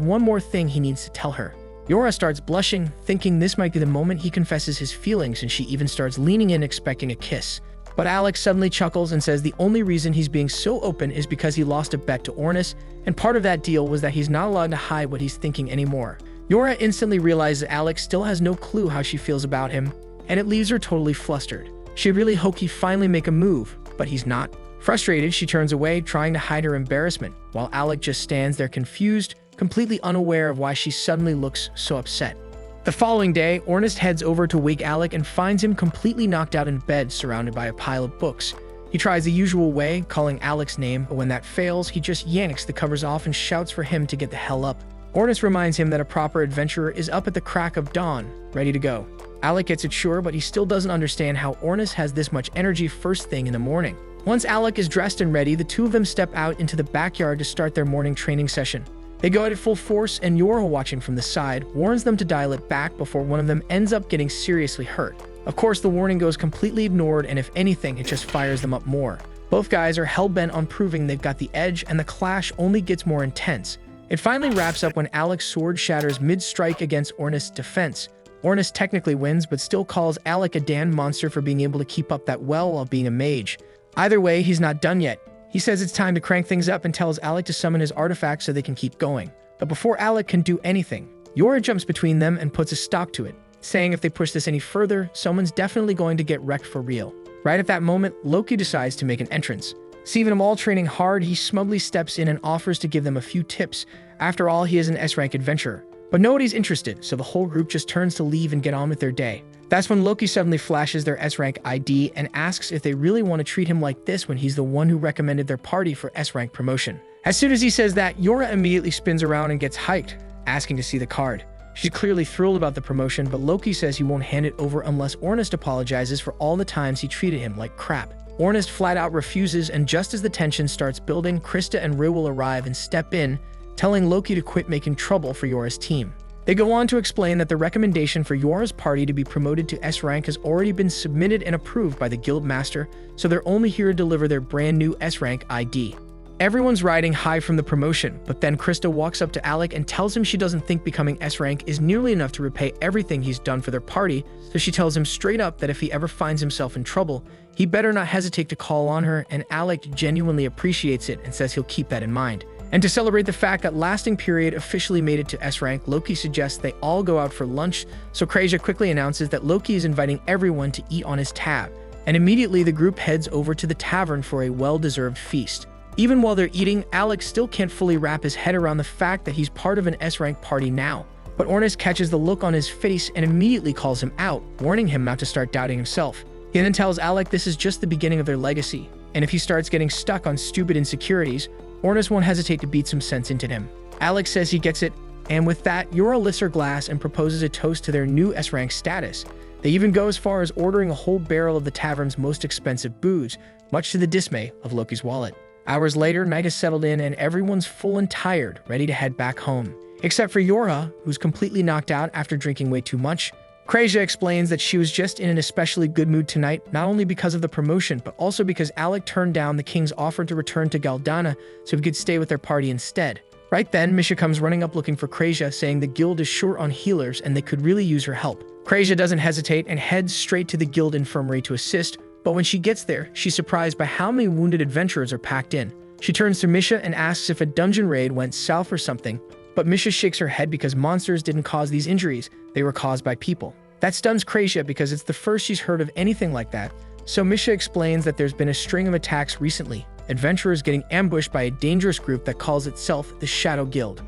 one more thing he needs to tell her. Yorha starts blushing, thinking this might be the moment he confesses his feelings, and she even starts leaning in expecting a kiss. But Alec suddenly chuckles and says the only reason he's being so open is because he lost a bet to Ornis, and part of that deal was that he's not allowed to hide what he's thinking anymore. Yorha instantly realizes Alec still has no clue how she feels about him, and it leaves her totally flustered. She really hoped he'd finally make a move, but he's not. Frustrated, she turns away, trying to hide her embarrassment, while Alec just stands there confused, completely unaware of why she suddenly looks so upset. The following day, Ornis heads over to wake Alec and finds him completely knocked out in bed, surrounded by a pile of books. He tries the usual way, calling Alec's name, but when that fails, he just yanks the covers off and shouts for him to get the hell up. Ornis reminds him that a proper adventurer is up at the crack of dawn, ready to go. Alec gets it sure, but he still doesn't understand how Ornis has this much energy first thing in the morning. Once Alec is dressed and ready, the two of them step out into the backyard to start their morning training session. They go at it full force, and Yorha, watching from the side, warns them to dial it back before one of them ends up getting seriously hurt. Of course, the warning goes completely ignored, and if anything, it just fires them up more. Both guys are hell-bent on proving they've got the edge, and the clash only gets more intense. It finally wraps up when Alec's sword shatters mid-strike against Ornis' defense. Ornis technically wins, but still calls Alec a damned monster for being able to keep up that well while being a mage. Either way, he's not done yet. He says it's time to crank things up and tells Alec to summon his artifact so they can keep going. But before Alec can do anything, Yorha jumps between them and puts a stop to it, saying if they push this any further, someone's definitely going to get wrecked for real. Right at that moment, Loki decides to make an entrance. Seeing them all training hard, he smugly steps in and offers to give them a few tips. After all, he is an S-rank adventurer. But nobody's interested, so the whole group just turns to leave and get on with their day. That's when Loki suddenly flashes their S-rank ID and asks if they really want to treat him like this when he's the one who recommended their party for S-rank promotion. As soon as he says that, Yorha immediately spins around and gets hyped, asking to see the card. She's clearly thrilled about the promotion, but Loki says he won't hand it over unless Ornis apologizes for all the times he treated him like crap. Ornis flat out refuses, and just as the tension starts building, Krista and Rue will arrive and step in, telling Loki to quit making trouble for Yorha's team. They go on to explain that the recommendation for Yorha's party to be promoted to S-rank has already been submitted and approved by the guild master, so they're only here to deliver their brand new S-rank ID. Everyone's riding high from the promotion, but then Krista walks up to Alec and tells him she doesn't think becoming S-rank is nearly enough to repay everything he's done for their party, so she tells him straight up that if he ever finds himself in trouble, he better not hesitate to call on her, and Alec genuinely appreciates it and says he'll keep that in mind. And to celebrate the fact that Lasting Period officially made it to S-rank, Loki suggests they all go out for lunch, so Krasia quickly announces that Loki is inviting everyone to eat on his tab, and immediately the group heads over to the tavern for a well-deserved feast. Even while they're eating, Alex still can't fully wrap his head around the fact that he's part of an S-rank party now. But Ornis catches the look on his face and immediately calls him out, warning him not to start doubting himself. He then tells Alec this is just the beginning of their legacy, and if he starts getting stuck on stupid insecurities, Ornis won't hesitate to beat some sense into him. Alex says he gets it, and with that, Yorha lifts her glass and proposes a toast to their new S-rank status. They even go as far as ordering a whole barrel of the tavern's most expensive booze, much to the dismay of Loki's wallet. Hours later, night has settled in and everyone's full and tired, ready to head back home. Except for Yorha, who's completely knocked out after drinking way too much. Krasia explains that she was just in an especially good mood tonight, not only because of the promotion, but also because Alec turned down the king's offer to return to Galdana so he could stay with their party instead. Right then, Misha comes running up looking for Krasia, saying the guild is short on healers and they could really use her help. Krasia doesn't hesitate and heads straight to the guild infirmary to assist, but when she gets there, she's surprised by how many wounded adventurers are packed in. She turns to Misha and asks if a dungeon raid went south or something, but Misha shakes her head because monsters didn't cause these injuries, they were caused by people. That stuns Krasia because it's the first she's heard of anything like that, So Misha explains that there's been a string of attacks recently, adventurers getting ambushed by a dangerous group that calls itself the Shadow Guild.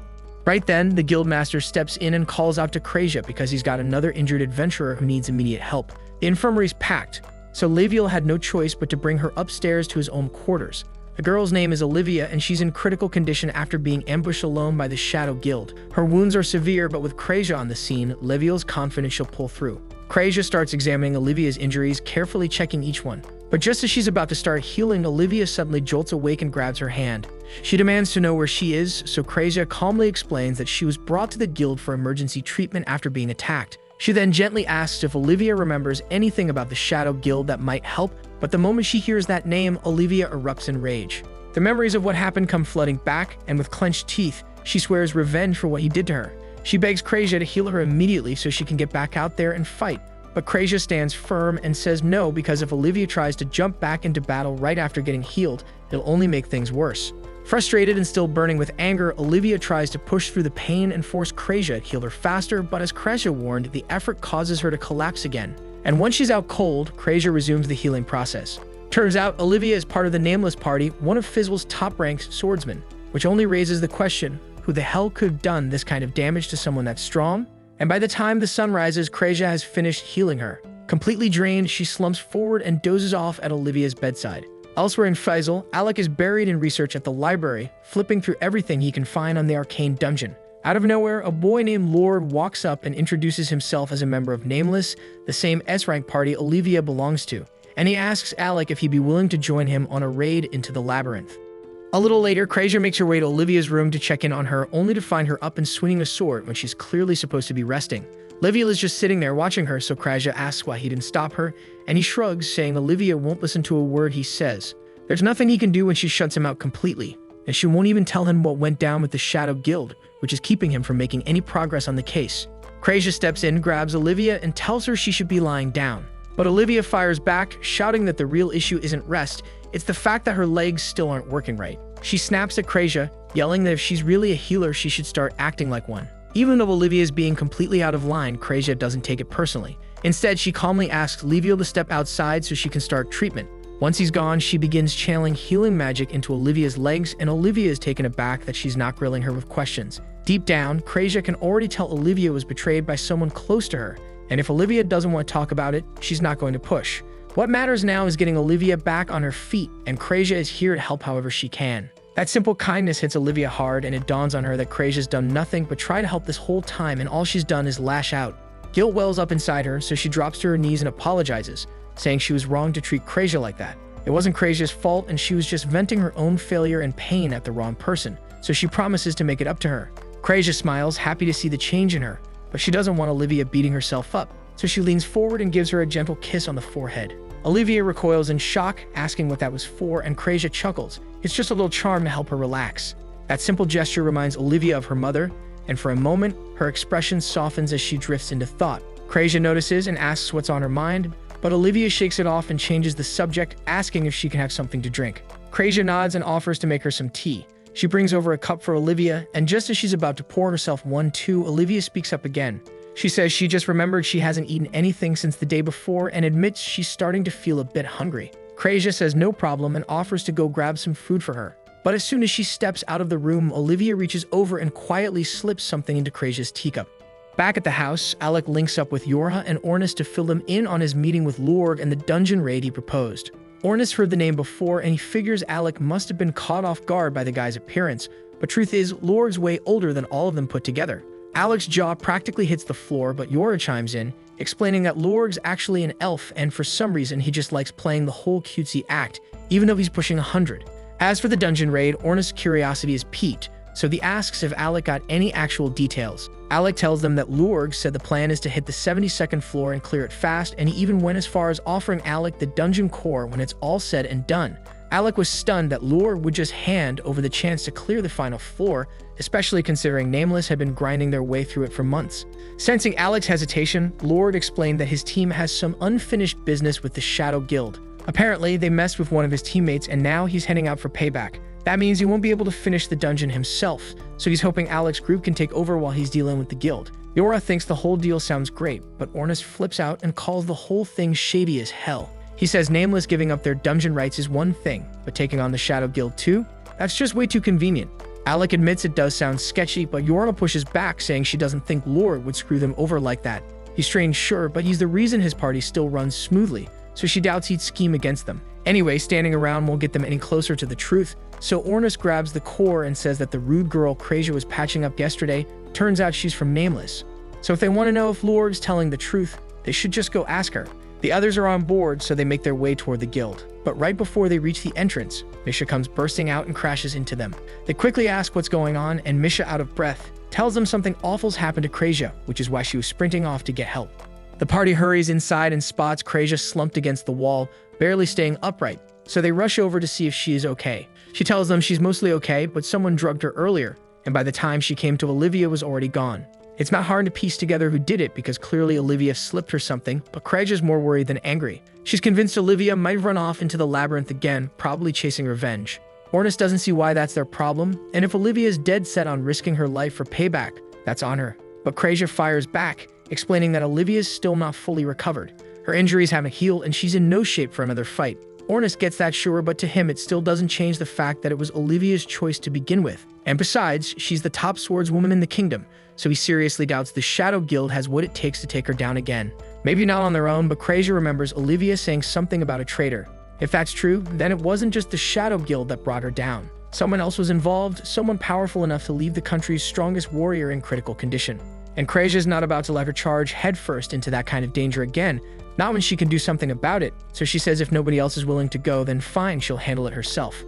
Right then, the guildmaster steps in and calls out to Krasia because he's got another injured adventurer who needs immediate help. The infirmary's packed, so Leviel had no choice but to bring her upstairs to his own quarters. The girl's name is Olivia, and she's in critical condition after being ambushed alone by the Shadow Guild. Her wounds are severe, but with Krasia on the scene, Leviel's confident she'll pull through. Krasia starts examining Olivia's injuries, carefully checking each one. But just as she's about to start healing, Olivia suddenly jolts awake and grabs her hand. She demands to know where she is, so Krasia calmly explains that she was brought to the guild for emergency treatment after being attacked. She then gently asks if Olivia remembers anything about the Shadow Guild that might help, but the moment she hears that name, Olivia erupts in rage. The memories of what happened come flooding back, and with clenched teeth, she swears revenge for what he did to her. She begs Krasia to heal her immediately so she can get back out there and fight. But Krasia stands firm and says no, because if Olivia tries to jump back into battle right after getting healed, it'll only make things worse. Frustrated and still burning with anger, Olivia tries to push through the pain and force Krasia to heal her faster, but as Krasia warned, the effort causes her to collapse again. And once she's out cold, Krasia resumes the healing process. Turns out, Olivia is part of the Nameless Party, one of Fizzle's top-ranked swordsmen, which only raises the question, who the hell could have done this kind of damage to someone that's strong? And by the time the sun rises, Krasia has finished healing her. Completely drained, she slumps forward and dozes off at Olivia's bedside. Elsewhere in Fizzle, Alec is buried in research at the library, flipping through everything he can find on the arcane dungeon. Out of nowhere, a boy named Lord walks up and introduces himself as a member of Nameless, the same S-rank party Olivia belongs to, and he asks Alec if he'd be willing to join him on a raid into the labyrinth. A little later, Krasia makes her way to Olivia's room to check in on her, only to find her up and swinging a sword when she's clearly supposed to be resting. Leviel is just sitting there watching her, so Krasia asks why he didn't stop her, and he shrugs, saying Olivia won't listen to a word he says. There's nothing he can do when she shuts him out completely, and she won't even tell him what went down with the Shadow Guild, which is keeping him from making any progress on the case. Krasia steps in, grabs Olivia, and tells her she should be lying down. But Olivia fires back, shouting that the real issue isn't rest, it's the fact that her legs still aren't working right. She snaps at Krasia, yelling that if she's really a healer, she should start acting like one. Even though Olivia is being completely out of line, Krasia doesn't take it personally. Instead, she calmly asks Leviel to step outside so she can start treatment. Once he's gone, she begins channeling healing magic into Olivia's legs, and Olivia is taken aback that she's not grilling her with questions. Deep down, Krasia can already tell Olivia was betrayed by someone close to her, and if Olivia doesn't want to talk about it, she's not going to push. What matters now is getting Olivia back on her feet, and Krasia is here to help however she can. That simple kindness hits Olivia hard, and it dawns on her that Krasia's done nothing but try to help this whole time, and all she's done is lash out. Guilt wells up inside her, so she drops to her knees and apologizes, saying she was wrong to treat Krasia like that. It wasn't Krasia's fault, and she was just venting her own failure and pain at the wrong person, so she promises to make it up to her. Krasia smiles, happy to see the change in her, but she doesn't want Olivia beating herself up, so she leans forward and gives her a gentle kiss on the forehead. Olivia recoils in shock, asking what that was for, and Krasia chuckles. It's just a little charm to help her relax. That simple gesture reminds Olivia of her mother, and for a moment, her expression softens as she drifts into thought. Krasia notices and asks what's on her mind, but Olivia shakes it off and changes the subject, asking if she can have something to drink. Krasia nods and offers to make her some tea. She brings over a cup for Olivia, and just as she's about to pour herself one too, Olivia speaks up again. She says she just remembered she hasn't eaten anything since the day before and admits she's starting to feel a bit hungry. Krasia says no problem and offers to go grab some food for her. But as soon as she steps out of the room, Olivia reaches over and quietly slips something into Krasia's teacup. Back at the house, Alec links up with Yorha and Ornis to fill him in on his meeting with Lorg and the dungeon raid he proposed. Ornis heard the name before, and he figures Alec must have been caught off guard by the guy's appearance, but truth is, Lorg's way older than all of them put together. Alec's jaw practically hits the floor, but Yorha chimes in, explaining that Lorg's actually an elf, and for some reason he just likes playing the whole cutesy act, even though he's pushing 100. As for the dungeon raid, Ornis' curiosity is piqued, so he asks if Alec got any actual details. Alec tells them that Lorg said the plan is to hit the 72nd floor and clear it fast, and he even went as far as offering Alec the dungeon core when it's all said and done. Alec was stunned that Lorg would just hand over the chance to clear the final floor, especially considering Nameless had been grinding their way through it for months. Sensing Alec's hesitation, Lord explained that his team has some unfinished business with the Shadow Guild. Apparently, they messed with one of his teammates, and now he's heading out for payback. That means he won't be able to finish the dungeon himself, so he's hoping Alec's group can take over while he's dealing with the guild. Yorha thinks the whole deal sounds great, but Ornis flips out and calls the whole thing shady as hell. He says Nameless giving up their dungeon rights is one thing, but taking on the Shadow Guild too? That's just way too convenient. Alec admits it does sound sketchy, but Yorna pushes back, saying she doesn't think Lord would screw them over like that. He's trained, sure, but he's the reason his party still runs smoothly, so she doubts he'd scheme against them. Anyway, standing around won't get them any closer to the truth, so Ornis grabs the core and says that the rude girl Krasia was patching up yesterday turns out she's from Nameless. So if they want to know if Lord's telling the truth, they should just go ask her. The others are on board, so they make their way toward the guild. But right before they reach the entrance, Misha comes bursting out and crashes into them. They quickly ask what's going on, and Misha, out of breath, tells them something awful's happened to Krasia, which is why she was sprinting off to get help. The party hurries inside and spots Krasia slumped against the wall, barely staying upright, so they rush over to see if she is okay. She tells them she's mostly okay, but someone drugged her earlier, and by the time she came to Olivia was already gone. It's not hard to piece together who did it because clearly Olivia slipped her something, but Krasia's more worried than angry. She's convinced Olivia might run off into the labyrinth again, probably chasing revenge. Ornis doesn't see why that's their problem, and if Olivia is dead set on risking her life for payback, that's on her. But Krasia fires back, explaining that Olivia's still not fully recovered. Her injuries haven't healed and she's in no shape for another fight. Ornis gets that, sure, but to him it still doesn't change the fact that it was Olivia's choice to begin with. And besides, she's the top swordswoman in the kingdom, so he seriously doubts the Shadow Guild has what it takes to take her down again. Maybe not on their own, but Krasia remembers Olivia saying something about a traitor. If that's true, then it wasn't just the Shadow Guild that brought her down. Someone else was involved, someone powerful enough to leave the country's strongest warrior in critical condition. And Krasia's not about to let her charge headfirst into that kind of danger again, not when she can do something about it, so she says if nobody else is willing to go, then fine, she'll handle it herself.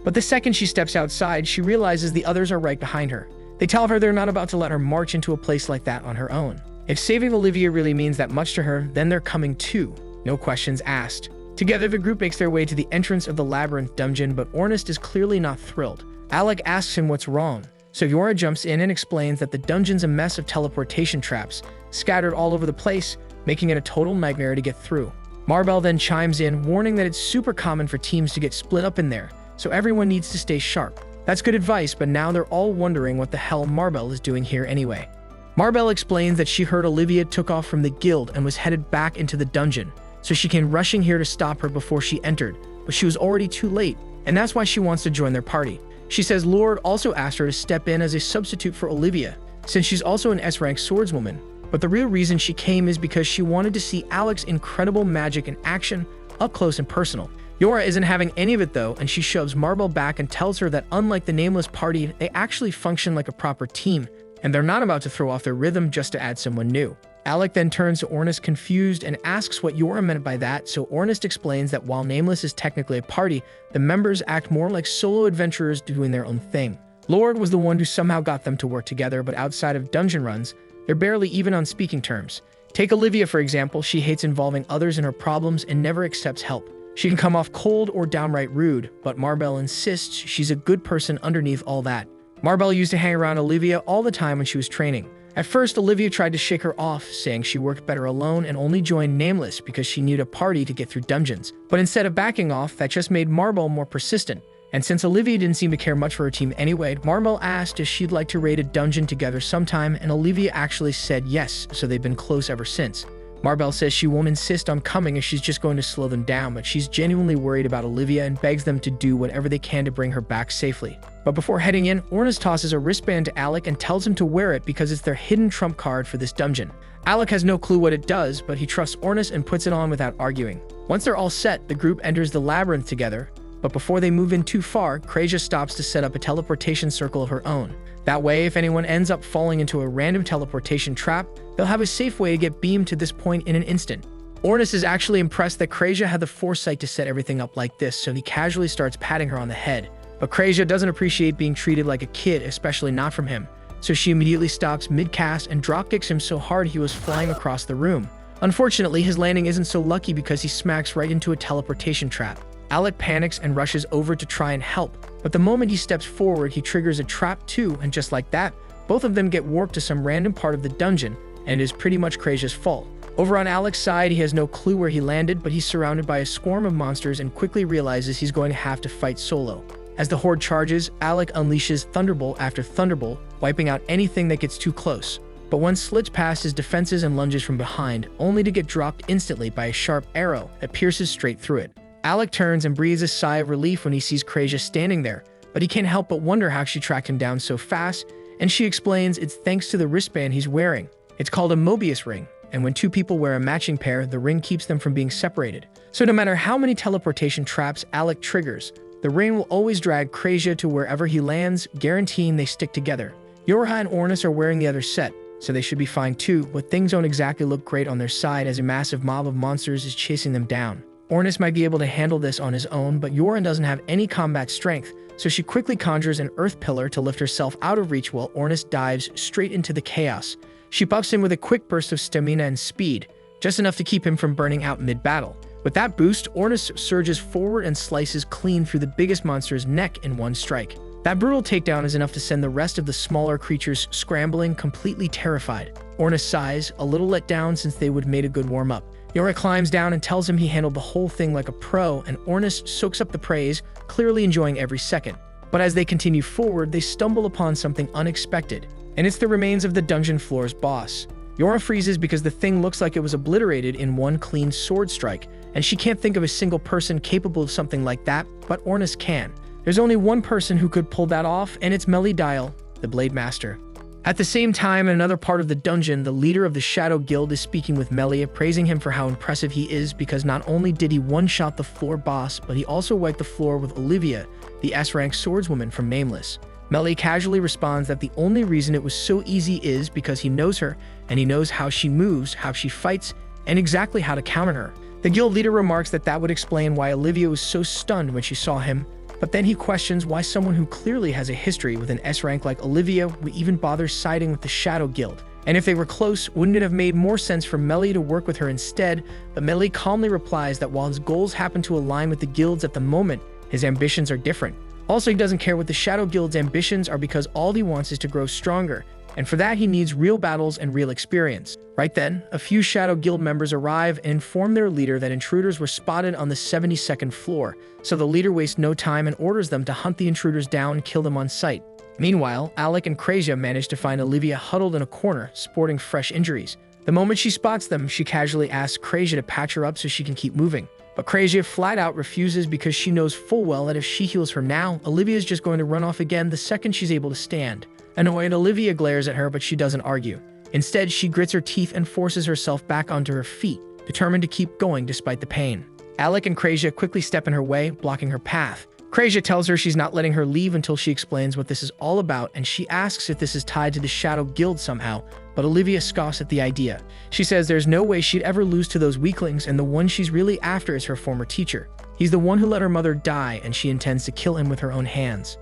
But the second she steps outside, she realizes the others are right behind her. They tell her they're not about to let her march into a place like that on her own. If saving Olivia really means that much to her, then they're coming too. No questions asked. Together, the group makes their way to the entrance of the labyrinth dungeon, but Ornist is clearly not thrilled. Alec asks him what's wrong, so Yorna jumps in and explains that the dungeon's a mess of teleportation traps, scattered all over the place, making it a total nightmare to get through. Marbell then chimes in, warning that it's super common for teams to get split up in there, so everyone needs to stay sharp. That's good advice, but now they're all wondering what the hell Marbell is doing here anyway. Marbell explains that she heard Olivia took off from the guild and was headed back into the dungeon, so she came rushing here to stop her before she entered, but she was already too late, and that's why she wants to join their party. She says Lord also asked her to step in as a substitute for Olivia, since she's also an S-rank swordswoman, but the real reason she came is because she wanted to see Alec's incredible magic in action, up close and personal. Yorna isn't having any of it though, and she shoves Marbell back and tells her that unlike the Nameless party, they actually function like a proper team, and they're not about to throw off their rhythm just to add someone new. Alec then turns to Ornist confused and asks what Yorna meant by that, so Ornist explains that while Nameless is technically a party, the members act more like solo adventurers doing their own thing. Lord was the one who somehow got them to work together, but outside of dungeon runs, they're barely even on speaking terms. Take Olivia for example, she hates involving others in her problems and never accepts help. She can come off cold or downright rude, but Marbell insists she's a good person underneath all that. Marbell used to hang around Olivia all the time when she was training. At first, Olivia tried to shake her off, saying she worked better alone and only joined Nameless because she needed a party to get through dungeons. But instead of backing off, that just made Marbell more persistent. And since Olivia didn't seem to care much for her team anyway, Marbell asked if she'd like to raid a dungeon together sometime, and Olivia actually said yes, so they've been close ever since. Marbell says she won't insist on coming if she's just going to slow them down, but she's genuinely worried about Olivia and begs them to do whatever they can to bring her back safely. But before heading in, Ornist tosses a wristband to Alec and tells him to wear it because it's their hidden trump card for this dungeon. Alec has no clue what it does, but he trusts Ornist and puts it on without arguing. Once they're all set, the group enters the labyrinth together, but before they move in too far, Krasia stops to set up a teleportation circle of her own. That way, if anyone ends up falling into a random teleportation trap, they'll have a safe way to get beamed to this point in an instant. Ornist is actually impressed that Krasia had the foresight to set everything up like this, so he casually starts patting her on the head. But Krasia doesn't appreciate being treated like a kid, especially not from him, so she immediately stops mid-cast and dropkicks him so hard he was flying across the room. Unfortunately, his landing isn't so lucky because he smacks right into a teleportation trap. Alec panics and rushes over to try and help, but the moment he steps forward, he triggers a trap too, and just like that, both of them get warped to some random part of the dungeon, and it is pretty much Krasia's fault. Over on Alec's side, he has no clue where he landed, but he's surrounded by a swarm of monsters and quickly realizes he's going to have to fight solo. As the horde charges, Alec unleashes Thunderbolt after Thunderbolt, wiping out anything that gets too close. but one slits past his defenses and lunges from behind, only to get dropped instantly by a sharp arrow that pierces straight through it. Alec turns and breathes a sigh of relief when he sees Krasia standing there, but he can't help but wonder how she tracked him down so fast, and she explains it's thanks to the wristband he's wearing. It's called a Mobius ring, and when two people wear a matching pair, the ring keeps them from being separated. So no matter how many teleportation traps Alec triggers, the ring will always drag Krasia to wherever he lands, guaranteeing they stick together. Yorha and Ornis are wearing the other set, so they should be fine too, but things don't exactly look great on their side as a massive mob of monsters is chasing them down. Ornis might be able to handle this on his own, but Yoran doesn't have any combat strength, so she quickly conjures an earth pillar to lift herself out of reach while Ornis dives straight into the chaos. She buffs him with a quick burst of stamina and speed, just enough to keep him from burning out mid-battle. With that boost, Ornis surges forward and slices clean through the biggest monster's neck in one strike. That brutal takedown is enough to send the rest of the smaller creatures scrambling, completely terrified. Ornis sighs, a little let down since they would have made a good warm-up. Yora climbs down and tells him he handled the whole thing like a pro, and Ornis soaks up the praise, clearly enjoying every second. But as they continue forward, they stumble upon something unexpected, and it's the remains of the dungeon floor's boss. Yora freezes because the thing looks like it was obliterated in one clean sword strike, and she can't think of a single person capable of something like that, but Ornis can. There's only one person who could pull that off, and it's Melidyle, the Blade Master. At the same time, in another part of the dungeon, the leader of the Shadow Guild is speaking with Melia, praising him for how impressive he is because not only did he one-shot the floor boss, but he also wiped the floor with Olivia, the S-rank swordswoman from Nameless. Melia casually responds that the only reason it was so easy is because he knows her, and he knows how she moves, how she fights, and exactly how to counter her. The guild leader remarks that that would explain why Olivia was so stunned when she saw him, but then he questions why someone who clearly has a history with an S-rank like Olivia would even bother siding with the Shadow Guild. And if they were close, wouldn't it have made more sense for Melia to work with her instead? But Melia calmly replies that while his goals happen to align with the guild's at the moment, his ambitions are different. Also, he doesn't care what the Shadow Guild's ambitions are because all he wants is to grow stronger, and for that he needs real battles and real experience. Right then, a few Shadow Guild members arrive and inform their leader that intruders were spotted on the 72nd floor, so the leader wastes no time and orders them to hunt the intruders down and kill them on sight. Meanwhile, Alec and Krasia manage to find Olivia huddled in a corner, sporting fresh injuries. The moment she spots them, she casually asks Krasia to patch her up so she can keep moving. But Krasia flat out refuses because she knows full well that if she heals her now, Olivia is just going to run off again the second she's able to stand. Annoyed, Olivia glares at her, but she doesn't argue. Instead, she grits her teeth and forces herself back onto her feet, determined to keep going despite the pain. Alec and Krasia quickly step in her way, blocking her path. Krasia tells her she's not letting her leave until she explains what this is all about, and she asks if this is tied to the Shadow Guild somehow, but Olivia scoffs at the idea. She says there's no way she'd ever lose to those weaklings, and the one she's really after is her former teacher. He's the one who let her mother die, and she intends to kill him with her own hands.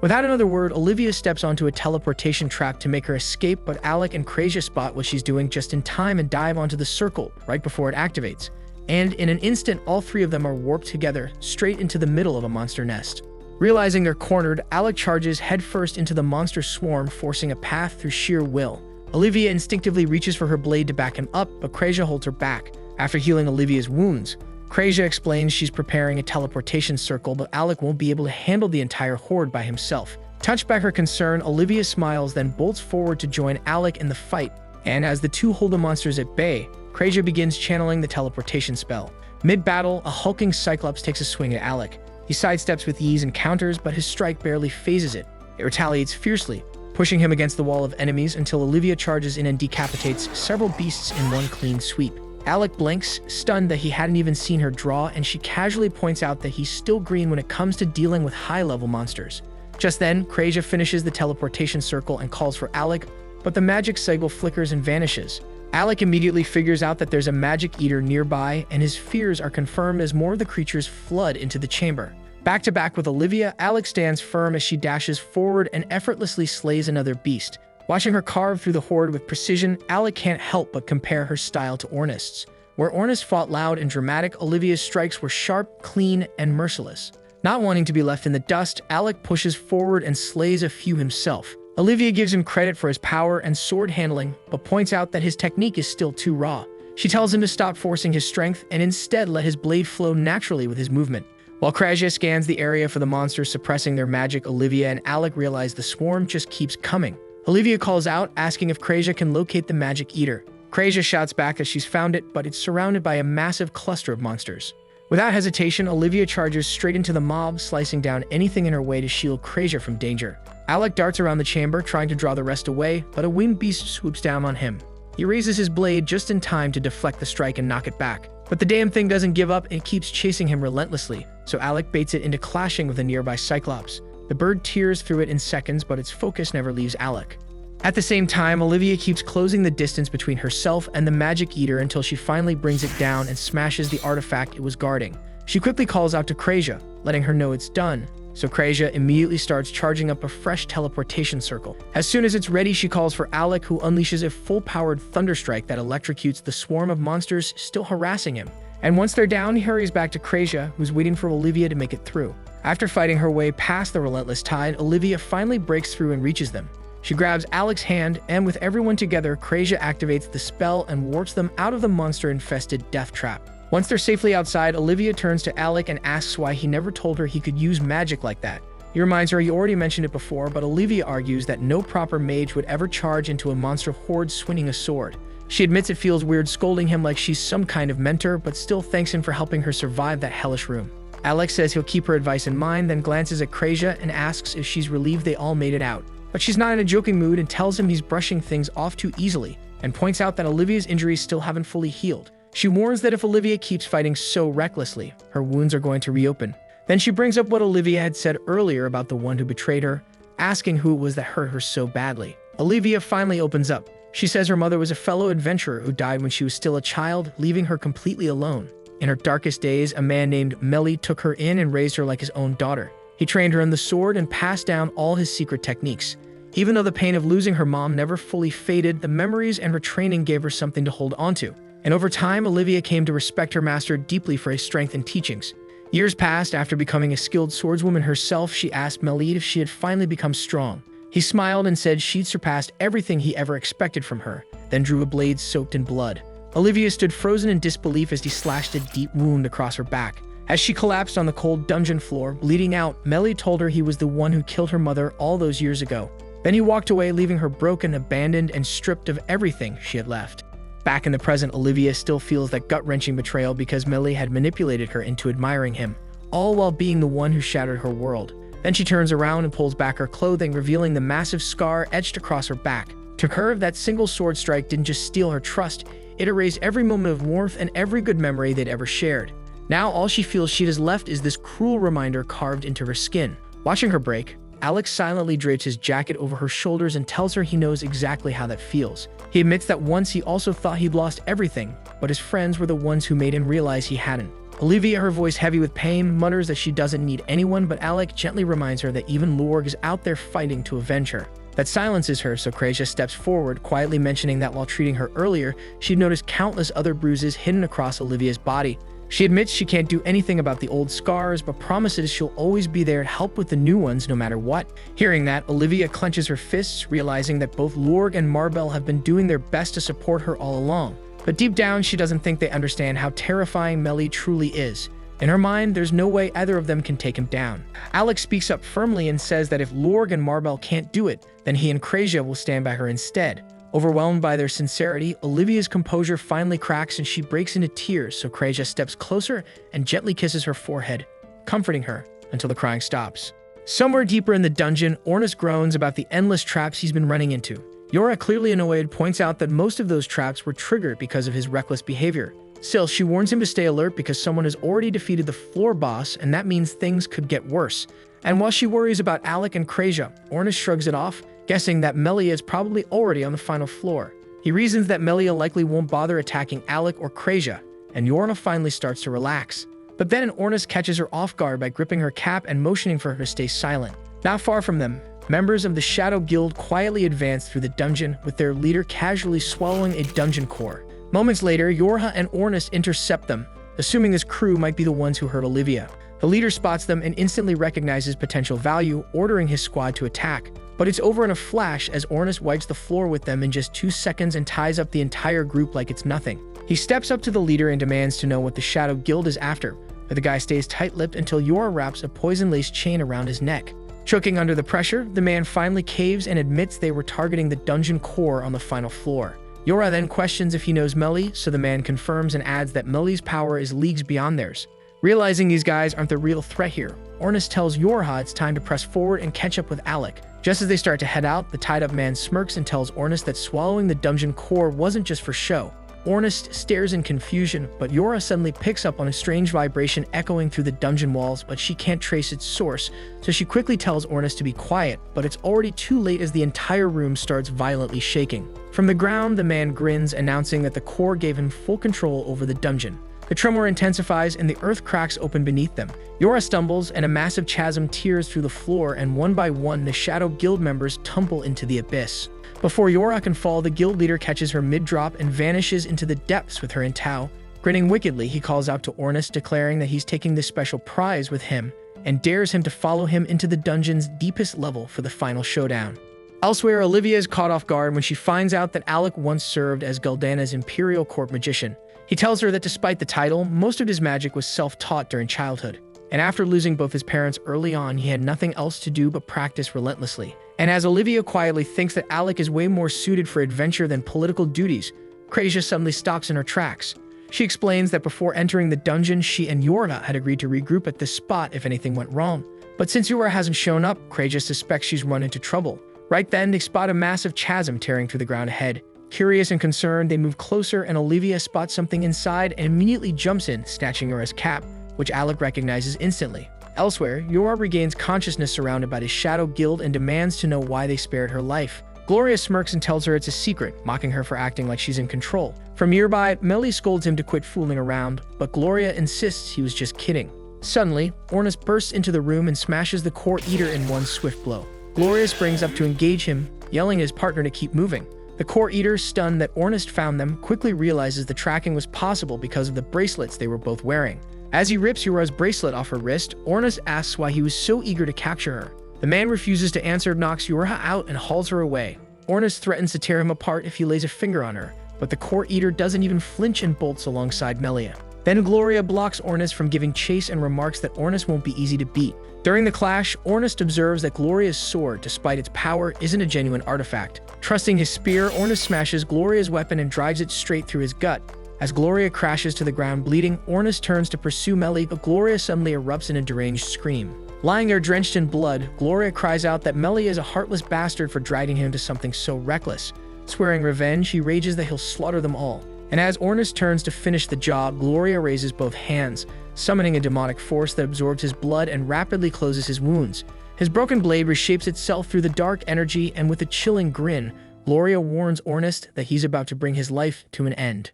Without another word, Olivia steps onto a teleportation trap to make her escape, but Alec and Krasia spot what she's doing just in time and dive onto the circle right before it activates. And in an instant, all three of them are warped together, straight into the middle of a monster nest. Realizing they're cornered, Alec charges headfirst into the monster swarm, forcing a path through sheer will. Olivia instinctively reaches for her blade to back him up, but Krasia holds her back. After healing Olivia's wounds, Krasia explains she's preparing a teleportation circle, but Alec won't be able to handle the entire horde by himself. Touched by her concern, Olivia smiles, then bolts forward to join Alec in the fight, and as the two hold the monsters at bay, Krasia begins channeling the teleportation spell. Mid-battle, a hulking Cyclops takes a swing at Alec. He sidesteps with ease and counters, but his strike barely phases it. It retaliates fiercely, pushing him against the wall of enemies until Olivia charges in and decapitates several beasts in one clean sweep. Alec blinks, stunned that he hadn't even seen her draw, and she casually points out that he's still green when it comes to dealing with high-level monsters. Just then, Krasia finishes the teleportation circle and calls for Alec, but the magic cycle flickers and vanishes. Alec immediately figures out that there's a magic eater nearby, and his fears are confirmed as more of the creatures flood into the chamber. Back to back with Olivia, Alec stands firm as she dashes forward and effortlessly slays another beast. Watching her carve through the horde with precision, Alec can't help but compare her style to Ornist's. Where Ornist fought loud and dramatic, Olivia's strikes were sharp, clean, and merciless. Not wanting to be left in the dust, Alec pushes forward and slays a few himself. Olivia gives him credit for his power and sword handling, but points out that his technique is still too raw. She tells him to stop forcing his strength and instead let his blade flow naturally with his movement. While Krasia scans the area for the monsters suppressing their magic, Olivia and Alec realize the swarm just keeps coming. Olivia calls out, asking if Krasia can locate the magic eater. Krasia shouts back that she's found it, but it's surrounded by a massive cluster of monsters. Without hesitation, Olivia charges straight into the mob, slicing down anything in her way to shield Krasia from danger. Alec darts around the chamber, trying to draw the rest away, but a winged beast swoops down on him. He raises his blade just in time to deflect the strike and knock it back. But the damn thing doesn't give up and keeps chasing him relentlessly, so Alec baits it into clashing with a nearby Cyclops. The bird tears through it in seconds, but its focus never leaves Alec. At the same time, Olivia keeps closing the distance between herself and the magic eater until she finally brings it down and smashes the artifact it was guarding. She quickly calls out to Krasia, letting her know it's done, so Krasia immediately starts charging up a fresh teleportation circle. As soon as it's ready, she calls for Alec, who unleashes a full-powered thunderstrike that electrocutes the swarm of monsters still harassing him. And once they're down, he hurries back to Krasia, who's waiting for Olivia to make it through. After fighting her way past the relentless tide, Olivia finally breaks through and reaches them. She grabs Alec's hand, and with everyone together, Krasia activates the spell and warps them out of the monster-infested death trap. Once they're safely outside, Olivia turns to Alec and asks why he never told her he could use magic like that. He reminds her he already mentioned it before, but Olivia argues that no proper mage would ever charge into a monster horde swinging a sword. She admits it feels weird scolding him like she's some kind of mentor, but still thanks him for helping her survive that hellish room. Alec says he'll keep her advice in mind, then glances at Krasia and asks if she's relieved they all made it out. But she's not in a joking mood and tells him he's brushing things off too easily, and points out that Olivia's injuries still haven't fully healed. She warns that if Olivia keeps fighting so recklessly, her wounds are going to reopen. Then she brings up what Olivia had said earlier about the one who betrayed her, asking who it was that hurt her so badly. Olivia finally opens up. She says her mother was a fellow adventurer who died when she was still a child, leaving her completely alone. In her darkest days, a man named Melly took her in and raised her like his own daughter. He trained her in the sword and passed down all his secret techniques. Even though the pain of losing her mom never fully faded, the memories and her training gave her something to hold onto. And over time, Olivia came to respect her master deeply for his strength and teachings. Years passed. After becoming a skilled swordswoman herself, she asked Melly if she had finally become strong. He smiled and said she'd surpassed everything he ever expected from her, then drew a blade soaked in blood. Olivia stood frozen in disbelief as he slashed a deep wound across her back. As she collapsed on the cold dungeon floor, bleeding out, Melly told her he was the one who killed her mother all those years ago. Then he walked away, leaving her broken, abandoned, and stripped of everything she had left. Back in the present, Olivia still feels that gut-wrenching betrayal because Melly had manipulated her into admiring him, all while being the one who shattered her world. Then she turns around and pulls back her clothing, revealing the massive scar etched across her back. To her, that single sword strike didn't just steal her trust, it erased every moment of warmth and every good memory they'd ever shared. Now all she feels she has left is this cruel reminder carved into her skin. Watching her break, Alex silently drapes his jacket over her shoulders and tells her he knows exactly how that feels. He admits that once he also thought he'd lost everything, but his friends were the ones who made him realize he hadn't. Olivia, her voice heavy with pain, mutters that she doesn't need anyone, but Alec gently reminds her that even Lorg is out there fighting to avenge her. That silences her, so Krasia steps forward, quietly mentioning that while treating her earlier, she'd noticed countless other bruises hidden across Olivia's body. She admits she can't do anything about the old scars, but promises she'll always be there to help with the new ones no matter what. Hearing that, Olivia clenches her fists, realizing that both Lorg and Marbel have been doing their best to support her all along. But deep down, she doesn't think they understand how terrifying Melly truly is. In her mind, there's no way either of them can take him down. Alex speaks up firmly and says that if Lorg and Marbel can't do it, then he and Krasia will stand by her instead. Overwhelmed by their sincerity, Olivia's composure finally cracks and she breaks into tears, so Krasia steps closer and gently kisses her forehead, comforting her until the crying stops. Somewhere deeper in the dungeon, Ornus groans about the endless traps he's been running into. Yora, clearly annoyed, points out that most of those traps were triggered because of his reckless behavior. Still, she warns him to stay alert because someone has already defeated the floor boss, and that means things could get worse. And while she worries about Alec and Krasia, Ornus shrugs it off, guessing that Melia is probably already on the final floor. He reasons that Melia likely won't bother attacking Alec or Krasia, and Yorna finally starts to relax. But then Ornus catches her off guard by gripping her cap and motioning for her to stay silent. Not far from them, members of the Shadow Guild quietly advance through the dungeon, with their leader casually swallowing a dungeon core. Moments later, Yorha and Ornus intercept them, assuming this crew might be the ones who hurt Olivia. The leader spots them and instantly recognizes potential value, ordering his squad to attack. But it's over in a flash as Ornus wipes the floor with them in just 2 seconds and ties up the entire group like it's nothing. He steps up to the leader and demands to know what the Shadow Guild is after, but the guy stays tight-lipped until Yorha wraps a poison-laced chain around his neck. Choking under the pressure, the man finally caves and admits they were targeting the dungeon core on the final floor. Yora then questions if he knows Melly, so the man confirms and adds that Melly's power is leagues beyond theirs. Realizing these guys aren't the real threat here, Ornis tells Yorha it's time to press forward and catch up with Alec. Just as they start to head out, the tied-up man smirks and tells Ornis that swallowing the dungeon core wasn't just for show. Ornis stares in confusion, but Yora suddenly picks up on a strange vibration echoing through the dungeon walls, but she can't trace its source, so she quickly tells Ornis to be quiet, but it's already too late as the entire room starts violently shaking. From the ground, the man grins, announcing that the core gave him full control over the dungeon. The tremor intensifies and the earth cracks open beneath them. Yora stumbles and a massive chasm tears through the floor, and one by one the Shadow Guild members tumble into the abyss. Before Yora can fall, the guild leader catches her mid-drop and vanishes into the depths with her in tow. Grinning wickedly, he calls out to Ornis, declaring that he's taking this special prize with him, and dares him to follow him into the dungeon's deepest level for the final showdown. Elsewhere, Olivia is caught off guard when she finds out that Alec once served as Guldana's Imperial Court magician. He tells her that despite the title, most of his magic was self-taught during childhood, and after losing both his parents early on, he had nothing else to do but practice relentlessly. And as Olivia quietly thinks that Alec is way more suited for adventure than political duties, Krasia suddenly stops in her tracks. She explains that before entering the dungeon, she and Yorha had agreed to regroup at this spot if anything went wrong. But since Yorha hasn't shown up, Krasia suspects she's run into trouble. Right then, they spot a massive chasm tearing through the ground ahead. Curious and concerned, they move closer, and Olivia spots something inside and immediately jumps in, snatching Yora's cap, which Alec recognizes instantly. Elsewhere, Yora regains consciousness surrounded by the Shadow Guild and demands to know why they spared her life. Gloria smirks and tells her it's a secret, mocking her for acting like she's in control. From nearby, Melly scolds him to quit fooling around, but Gloria insists he was just kidding. Suddenly, Ornis bursts into the room and smashes the core eater in one swift blow. Gloria springs up to engage him, yelling at his partner to keep moving. The core eater, stunned that Ornis found them, quickly realizes the tracking was possible because of the bracelets they were both wearing. As he rips Yora's bracelet off her wrist, Ornis asks why he was so eager to capture her. The man refuses to answer, knocks Yorha out, and hauls her away. Ornis threatens to tear him apart if he lays a finger on her, but the core eater doesn't even flinch and bolts alongside Melia. Then Gloria blocks Ornis from giving chase and remarks that Ornis won't be easy to beat. During the clash, Ornis observes that Gloria's sword, despite its power, isn't a genuine artifact. Trusting his spear, Ornis smashes Gloria's weapon and drives it straight through his gut. As Gloria crashes to the ground bleeding, Ornis turns to pursue Melly, but Gloria suddenly erupts in a deranged scream. Lying there drenched in blood, Gloria cries out that Melly is a heartless bastard for dragging him to something so reckless. Swearing revenge, he rages that he'll slaughter them all. And as Ornis turns to finish the job, Gloria raises both hands, summoning a demonic force that absorbs his blood and rapidly closes his wounds. His broken blade reshapes itself through the dark energy, and with a chilling grin, Gloria warns Ornis that he's about to bring his life to an end.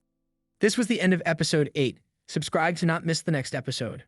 This was the end of episode 8. Subscribe to not miss the next episode.